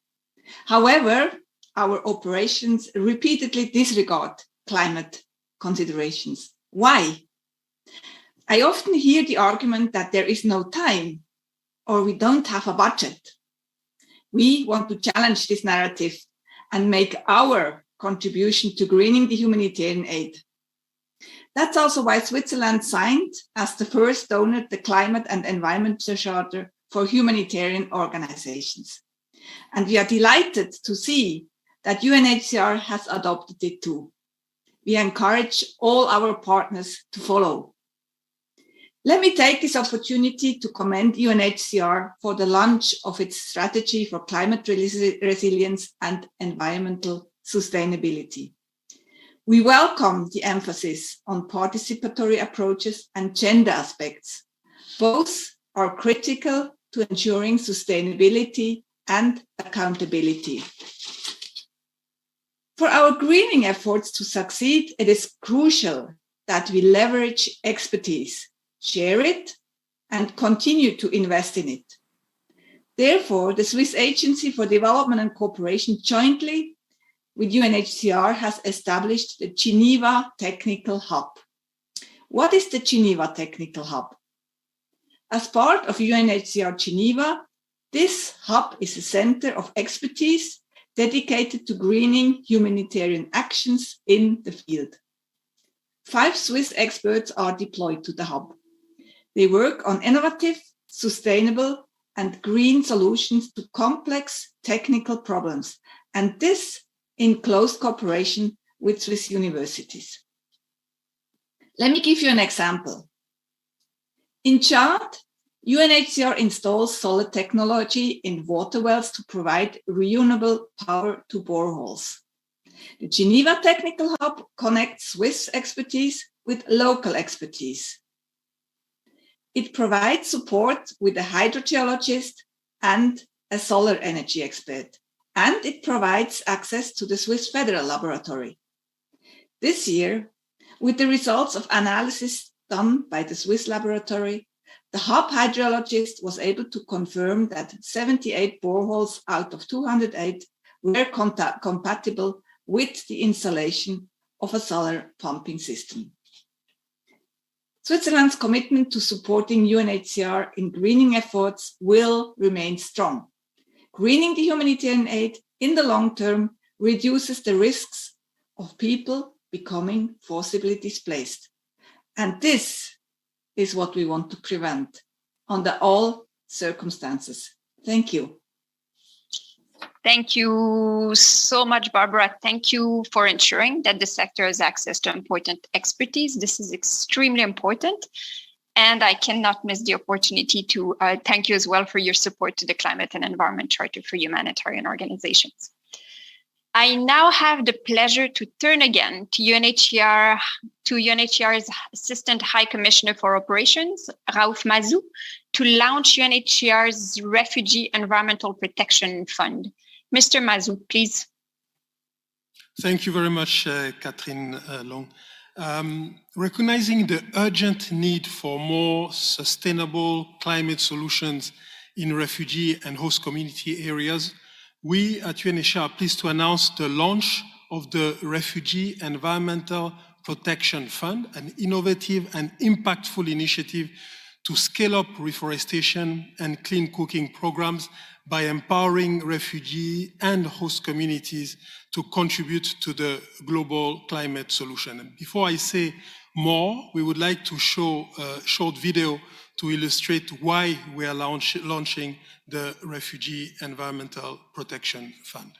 However, our operations repeatedly disregard climate considerations. Why? I often hear the argument that there is no time or we don't have a budget. We want to challenge this narrative and make our contribution to greening the humanitarian aid. That's also why Switzerland signed as the first donor the Climate and Environment Charter for humanitarian organizations. And we are delighted to see that UNHCR has adopted it too. We encourage all our partners to follow. Let me take this opportunity to commend UNHCR for the launch of its strategy for climate resilience and environmental sustainability. We welcome the emphasis on participatory approaches and gender aspects. Both are critical to ensuring sustainability and accountability. For our greening efforts to succeed, it is crucial that we leverage expertise, share it, and continue to invest in it. Therefore, the Swiss Agency for Development and Cooperation jointly with UNHCR has established the Geneva Technical Hub. What is the Geneva Technical Hub? As part of UNHCR Geneva, this hub is a center of expertise dedicated to greening humanitarian actions in the field. 5 Swiss experts are deployed to the hub. They work on innovative, sustainable, and green solutions to complex technical problems, and this in close cooperation with Swiss universities. Let me give you an example. In Chad, UNHCR installs solar technology in water wells to provide renewable power to boreholes. The Geneva Technical Hub connects Swiss expertise with local expertise. It provides support with a hydrogeologist and a solar energy expert, and it provides access to the Swiss Federal Laboratory. This year, with the results of analysis done by the Swiss laboratory, the hub hydrologist was able to confirm that 78 boreholes out of 208 were compatible with the installation of a solar pumping system. Switzerland's commitment to supporting UNHCR in greening efforts will remain strong. Greening the humanitarian aid in the long term reduces the risks of people becoming forcibly displaced. And this is what we want to prevent under all circumstances. Thank you. Thank you so much, Barbara. Thank you for ensuring that the sector has access to important expertise. This is extremely important. And I cannot miss the opportunity to thank you as well for your support to the Climate and Environment Charter for Humanitarian Organizations. I now have the pleasure to turn again to UNHCR's Assistant High Commissioner for Operations, Raouf Mazou, to launch UNHCR's Refugee Environmental Protection Fund. Mr. Mazou, please. Thank you very much, Catherine Long. Recognizing the urgent need for more sustainable climate solutions in refugee and host community areas, we at UNHCR are pleased to announce the launch of the Refugee Environmental Protection Fund, an innovative and impactful initiative to scale up reforestation and clean cooking programs by empowering refugee and host communities to contribute to the global climate solution. And before I say more, we would like to show a short video to illustrate why we are launching the Refugee Environmental Protection Fund.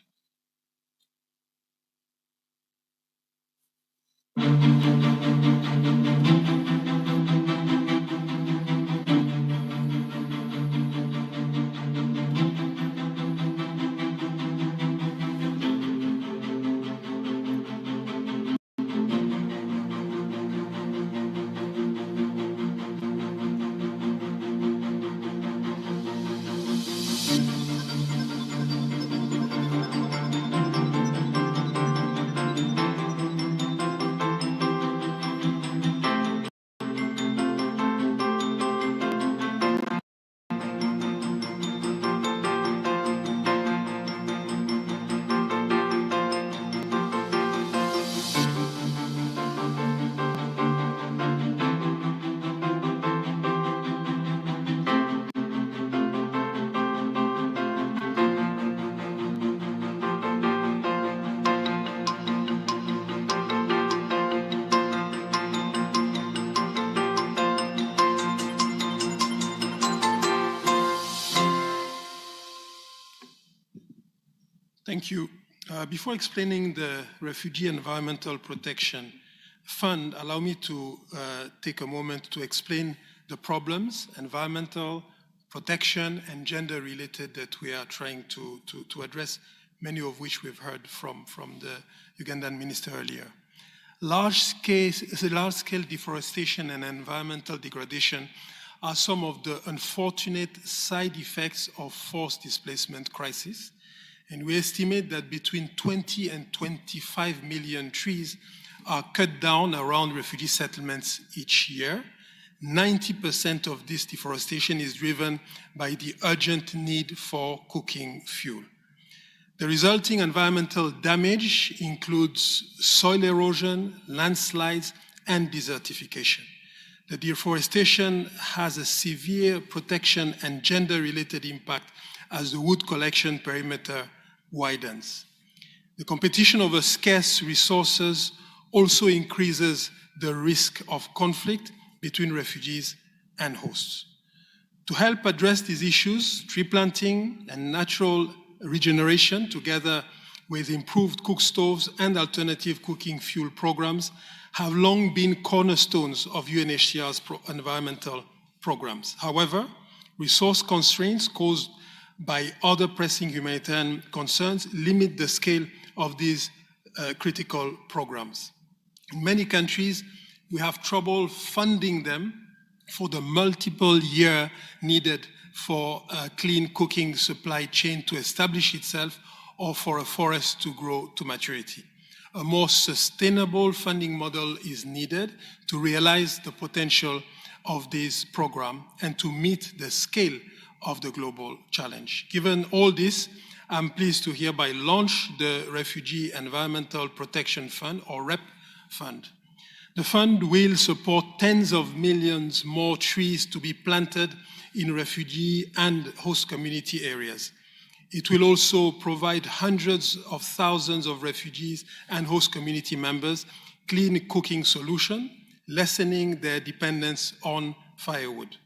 Thank you. Before explaining the Refugee Environmental Protection Fund, allow me to take a moment to explain the problems, environmental, protection, and gender-related, that we are trying to address, many of which we've heard from the Ugandan minister earlier. Large-scale deforestation and environmental degradation are some of the unfortunate side effects of forced displacement crisis. And we estimate that between 20 and 25 million trees are cut down around refugee settlements each year. 90% of this deforestation is driven by the urgent need for cooking fuel. The resulting environmental damage includes soil erosion, landslides, and desertification. The deforestation has a severe protection and gender-related impact as the wood collection perimeter widens. The competition over scarce resources also increases the risk of conflict between refugees and hosts. To help address these issues, tree planting and natural regeneration, together with improved cook stoves and alternative cooking fuel programs, have long been cornerstones of UNHCR's environmental programs. However, resource constraints caused by other pressing humanitarian concerns limit the scale of these critical programs. In many countries, we have trouble funding them for the multiple year needed for a clean cooking supply chain to establish itself or for a forest to grow to maturity. A more sustainable funding model is needed to realize the potential of this program and to meet the scale of the global challenge. Given all this, I'm pleased to hereby launch the Refugee Environmental Protection Fund, or REP Fund. The fund will support tens of millions more trees to be planted in refugee and host community areas. It will also provide hundreds of thousands of refugees and host community members clean cooking solutions, lessening their dependence on firewood.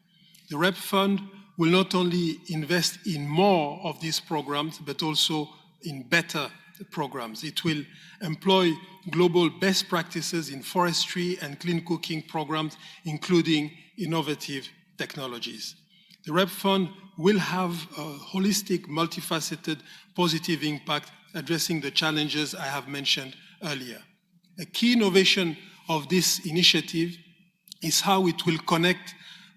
The REP Fund will not only invest in more of these programs, but also in better programs. It will employ global best practices in forestry and clean cooking programs, including innovative technologies. The REP Fund will have a holistic, multifaceted, positive impact addressing the challenges I have mentioned earlier. A key innovation of this initiative is how it will connect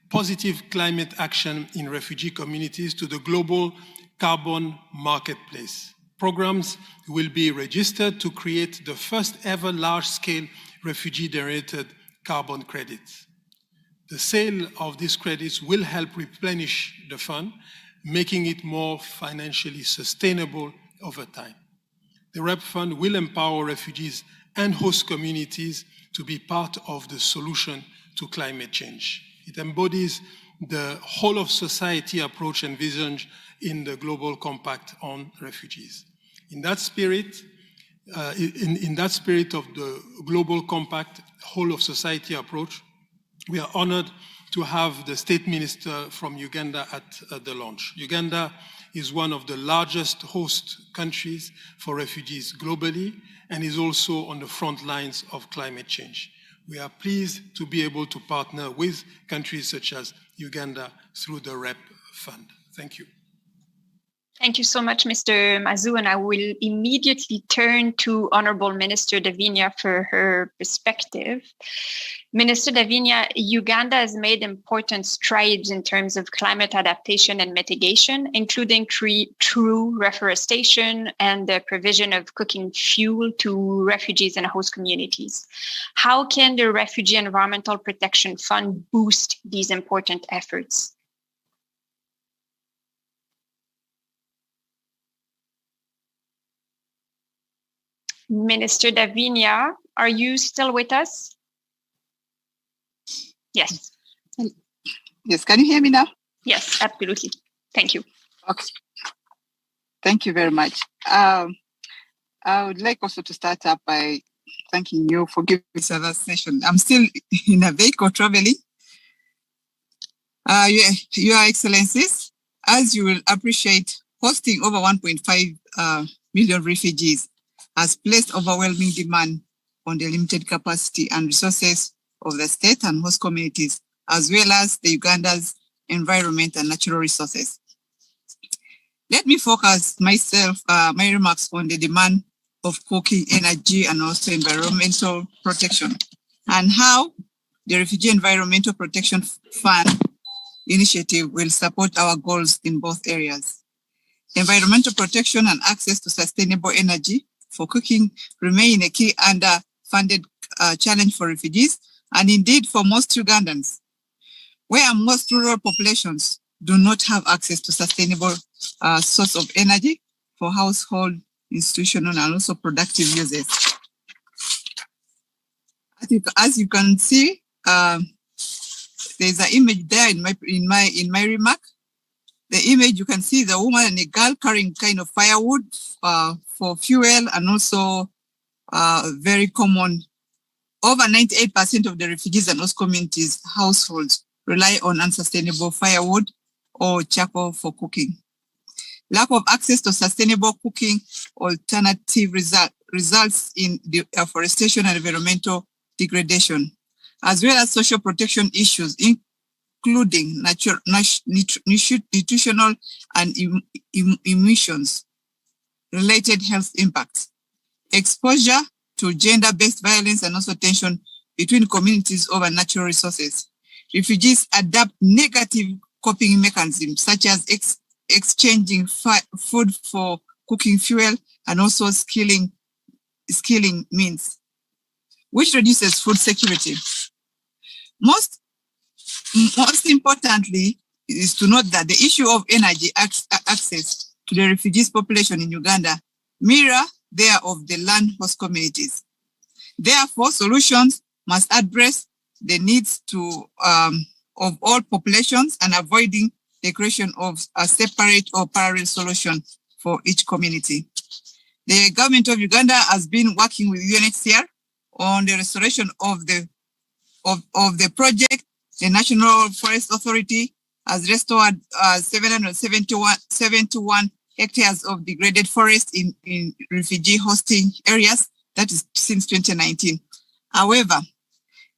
positive climate action in refugee communities to the global carbon marketplace. Programs will be registered to create the first ever large-scale refugee-generated carbon credits. The sale of these credits will help replenish the fund, making it more financially sustainable over time. The REP Fund will empower refugees and host communities to be part of the solution to climate change. It embodies the whole of society approach envisioned in the Global Compact on Refugees. In that spirit of the Global Compact whole of society approach, we are honored to have the State Minister from Uganda at the launch. Uganda is one of the largest host countries for refugees globally and is also on the front lines of climate change. We are pleased to be able to partner with countries such as Uganda through the REP Fund. Thank you. Thank you so much, Mr. Mazu, and I will immediately turn to Honorable Minister Davinia for her perspective. Minister Davinia, Uganda has made important strides in terms of climate adaptation and mitigation, including through reforestation and the provision of cooking fuel to refugees and host communities. How can the Refugee Environmental Protection Fund boost these important efforts? Minister Davinia, are you still with us? Yes. Yes, can you hear me now? Yes, absolutely. Thank you. Okay. Thank you very much. I would like also to start up by thanking you for giving this other session. I'm still in a vehicle traveling. Your Excellencies, as you will appreciate, hosting over 1.5 million refugees has placed overwhelming demand on the limited capacity and resources of the state and host communities, as well as the Uganda's environment and natural resources. Let me focus my remarks on the demand of cooking energy and also environmental protection, and how the Refugee Environmental Protection Fund initiative will support our goals in both areas. Environmental protection and access to sustainable energy for cooking remain a key underfunded challenge for refugees and indeed for most Ugandans, where most rural populations do not have access to sustainable source of energy for household institutional, and also productive uses. As you can see, there's an image there in my remark. The image, you can see the woman and a girl carrying kind of firewood for fuel, and also very common. Over 98% of the refugees and host communities households rely on unsustainable firewood or charcoal for cooking. Lack of access to sustainable cooking alternative results in deforestation and environmental degradation, as well as social protection issues, including nutritional and emissions-related health impacts, exposure to gender-based violence, and also tension between communities over natural resources. Refugees adapt negative coping mechanisms such as exchanging food for cooking fuel, and also skilling means, which reduces food security. Most importantly is to note that the issue of energy access to the refugees population in Uganda mirror that of the land host communities. Therefore, solutions must address the needs of all populations and avoiding the creation of a separate or parallel solution for each community. The government of Uganda has been working with UNHCR on the restoration of the project. The National Forest Authority has restored 771 hectares of degraded forest in refugee hosting areas, that is since 2019. However,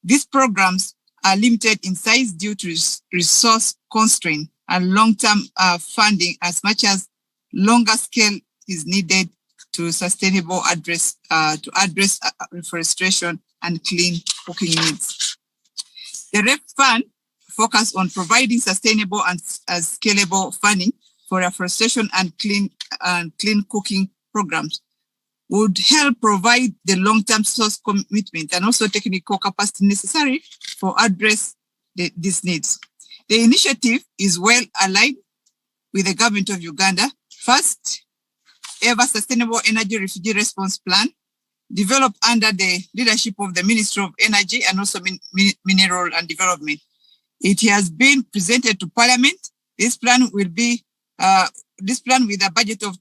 these programs are limited in size due to resource constraint and long-term funding, as much as longer scale is needed to sustainable address reforestation and clean cooking needs. The REP fund focus on providing sustainable and scalable funding for reforestation and clean cooking programs, would help provide the long-term source commitment and also technical capacity necessary for address these needs. The initiative is well aligned with the government of Uganda. First ever sustainable energy refugee response plan, developed under the leadership of the Ministry of Energy and also Mineral and Development. It has been presented to Parliament. This plan will be with a budget of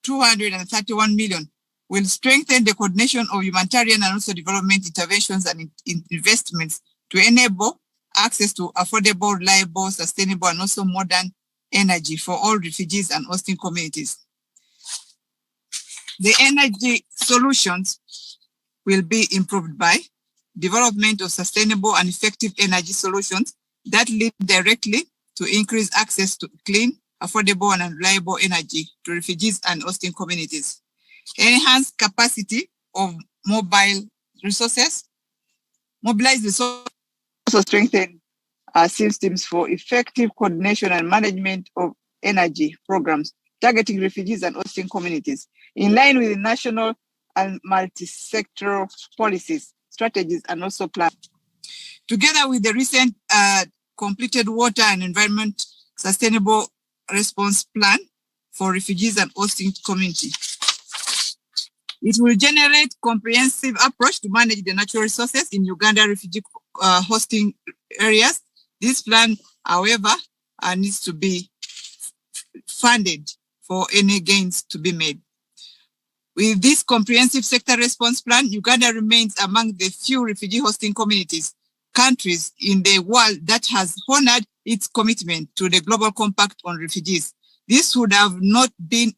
231 million will strengthen the coordination of humanitarian and also development interventions and investments to enable access to affordable, reliable, sustainable, and also modern energy for all refugees and hosting communities. The energy solutions will be improved by development of sustainable and effective energy solutions that lead directly to increased access to clean, affordable, and reliable energy to refugees and hosting communities. Enhanced capacity of mobile resources, mobilize resources, also strengthen systems for effective coordination and management of energy programs targeting refugees and hosting communities in line with the national and multi-sectoral policies, strategies, and also plans. Together with the recent completed water and environment sustainable response plan for refugees and hosting community, it will generate comprehensive approach to manage the natural resources in Uganda refugee hosting areas. This plan, however, needs to be funded for any gains to be made. With this comprehensive sector response plan, Uganda remains among the few refugee hosting countries in the world that has honored its commitment to the Global Compact on Refugees. This would have not been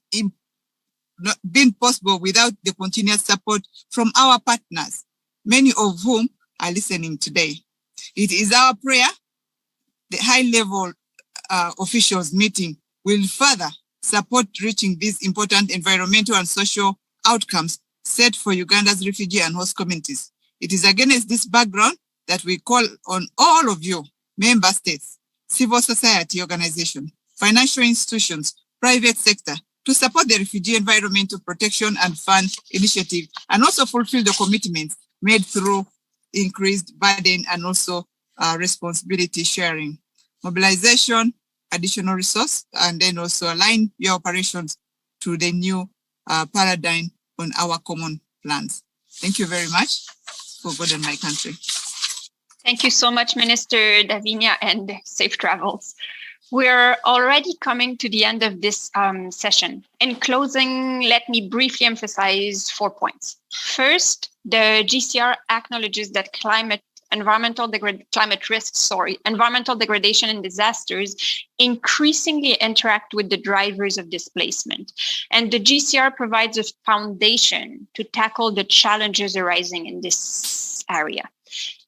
possible without the continuous support from our partners, many of whom are listening today. It is our prayer the high-level officials meeting will further support reaching these important environmental and social outcomes set for Uganda's refugee and host communities. It is against this background that we call on all of you, member states, civil society organizations, financial institutions, private sector, to support the Refugee Environmental Protection and Fund initiative and also fulfill the commitments made through increased burden and also responsibility sharing, mobilization, additional resource, and then also align your operations to the new paradigm on our common plans. Thank you very much for God and my country. Thank you so much, Minister Davinia, and safe travels. We're already coming to the end of this session. In closing, let me briefly emphasize 4 points. First, the GCR acknowledges that environmental degradation and disasters increasingly interact with the drivers of displacement. And the GCR provides a foundation to tackle the challenges arising in this area.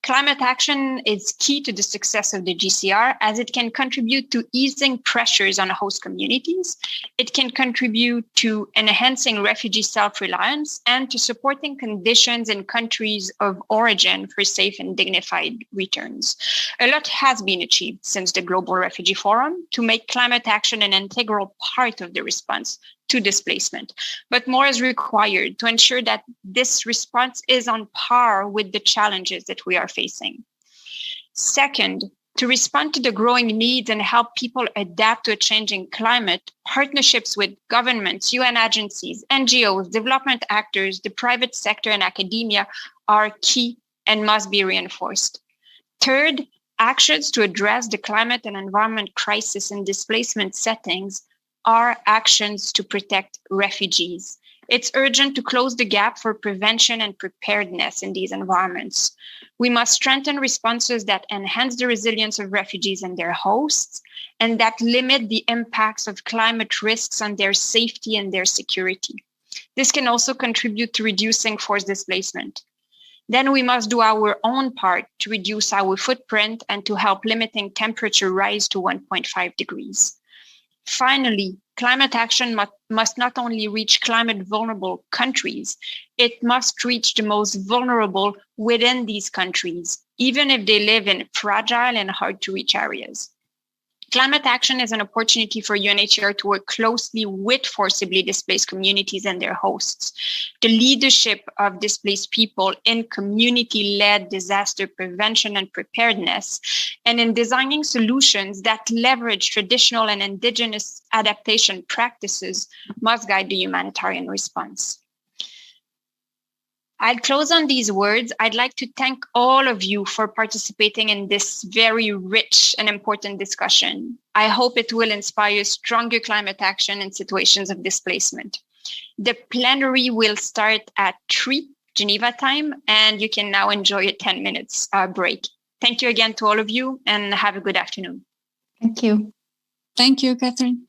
Climate action is key to the success of the GCR as it can contribute to easing pressures on host communities. It can contribute to enhancing refugee self-reliance and to supporting conditions in countries of origin for safe and dignified returns. A lot has been achieved since the Global Refugee Forum to make climate action an integral part of the response to displacement. But more is required to ensure that this response is on par with the challenges that we are facing. Second, to respond to the growing needs and help people adapt to a changing climate, partnerships with governments, UN agencies, NGOs, development actors, the private sector, and academia are key and must be reinforced. Third, actions to address the climate and environment crisis in displacement settings are actions to protect refugees. It's urgent to close the gap for prevention and preparedness in these environments. We must strengthen responses that enhance the resilience of refugees and their hosts, and that limit the impacts of climate risks on their safety and their security. This can also contribute to reducing forced displacement. Then we must do our own part to reduce our footprint and to help limiting temperature rise to 1.5 degrees. Finally, climate action must not only reach climate vulnerable countries, it must reach the most vulnerable within these countries, even if they live in fragile and hard to reach areas. Climate action is an opportunity for UNHCR to work closely with forcibly displaced communities and their hosts. The leadership of displaced people in community-led disaster prevention and preparedness, and in designing solutions that leverage traditional and indigenous adaptation practices must guide the humanitarian response. I'll close on these words. I'd like to thank all of you for participating in this very rich and important discussion. I hope it will inspire stronger climate action in situations of displacement. The plenary will start at 3 Geneva time, and you can now enjoy a 10 minutes break. Thank you again to all of you, and have a good afternoon. Thank you. Thank you, Catherine.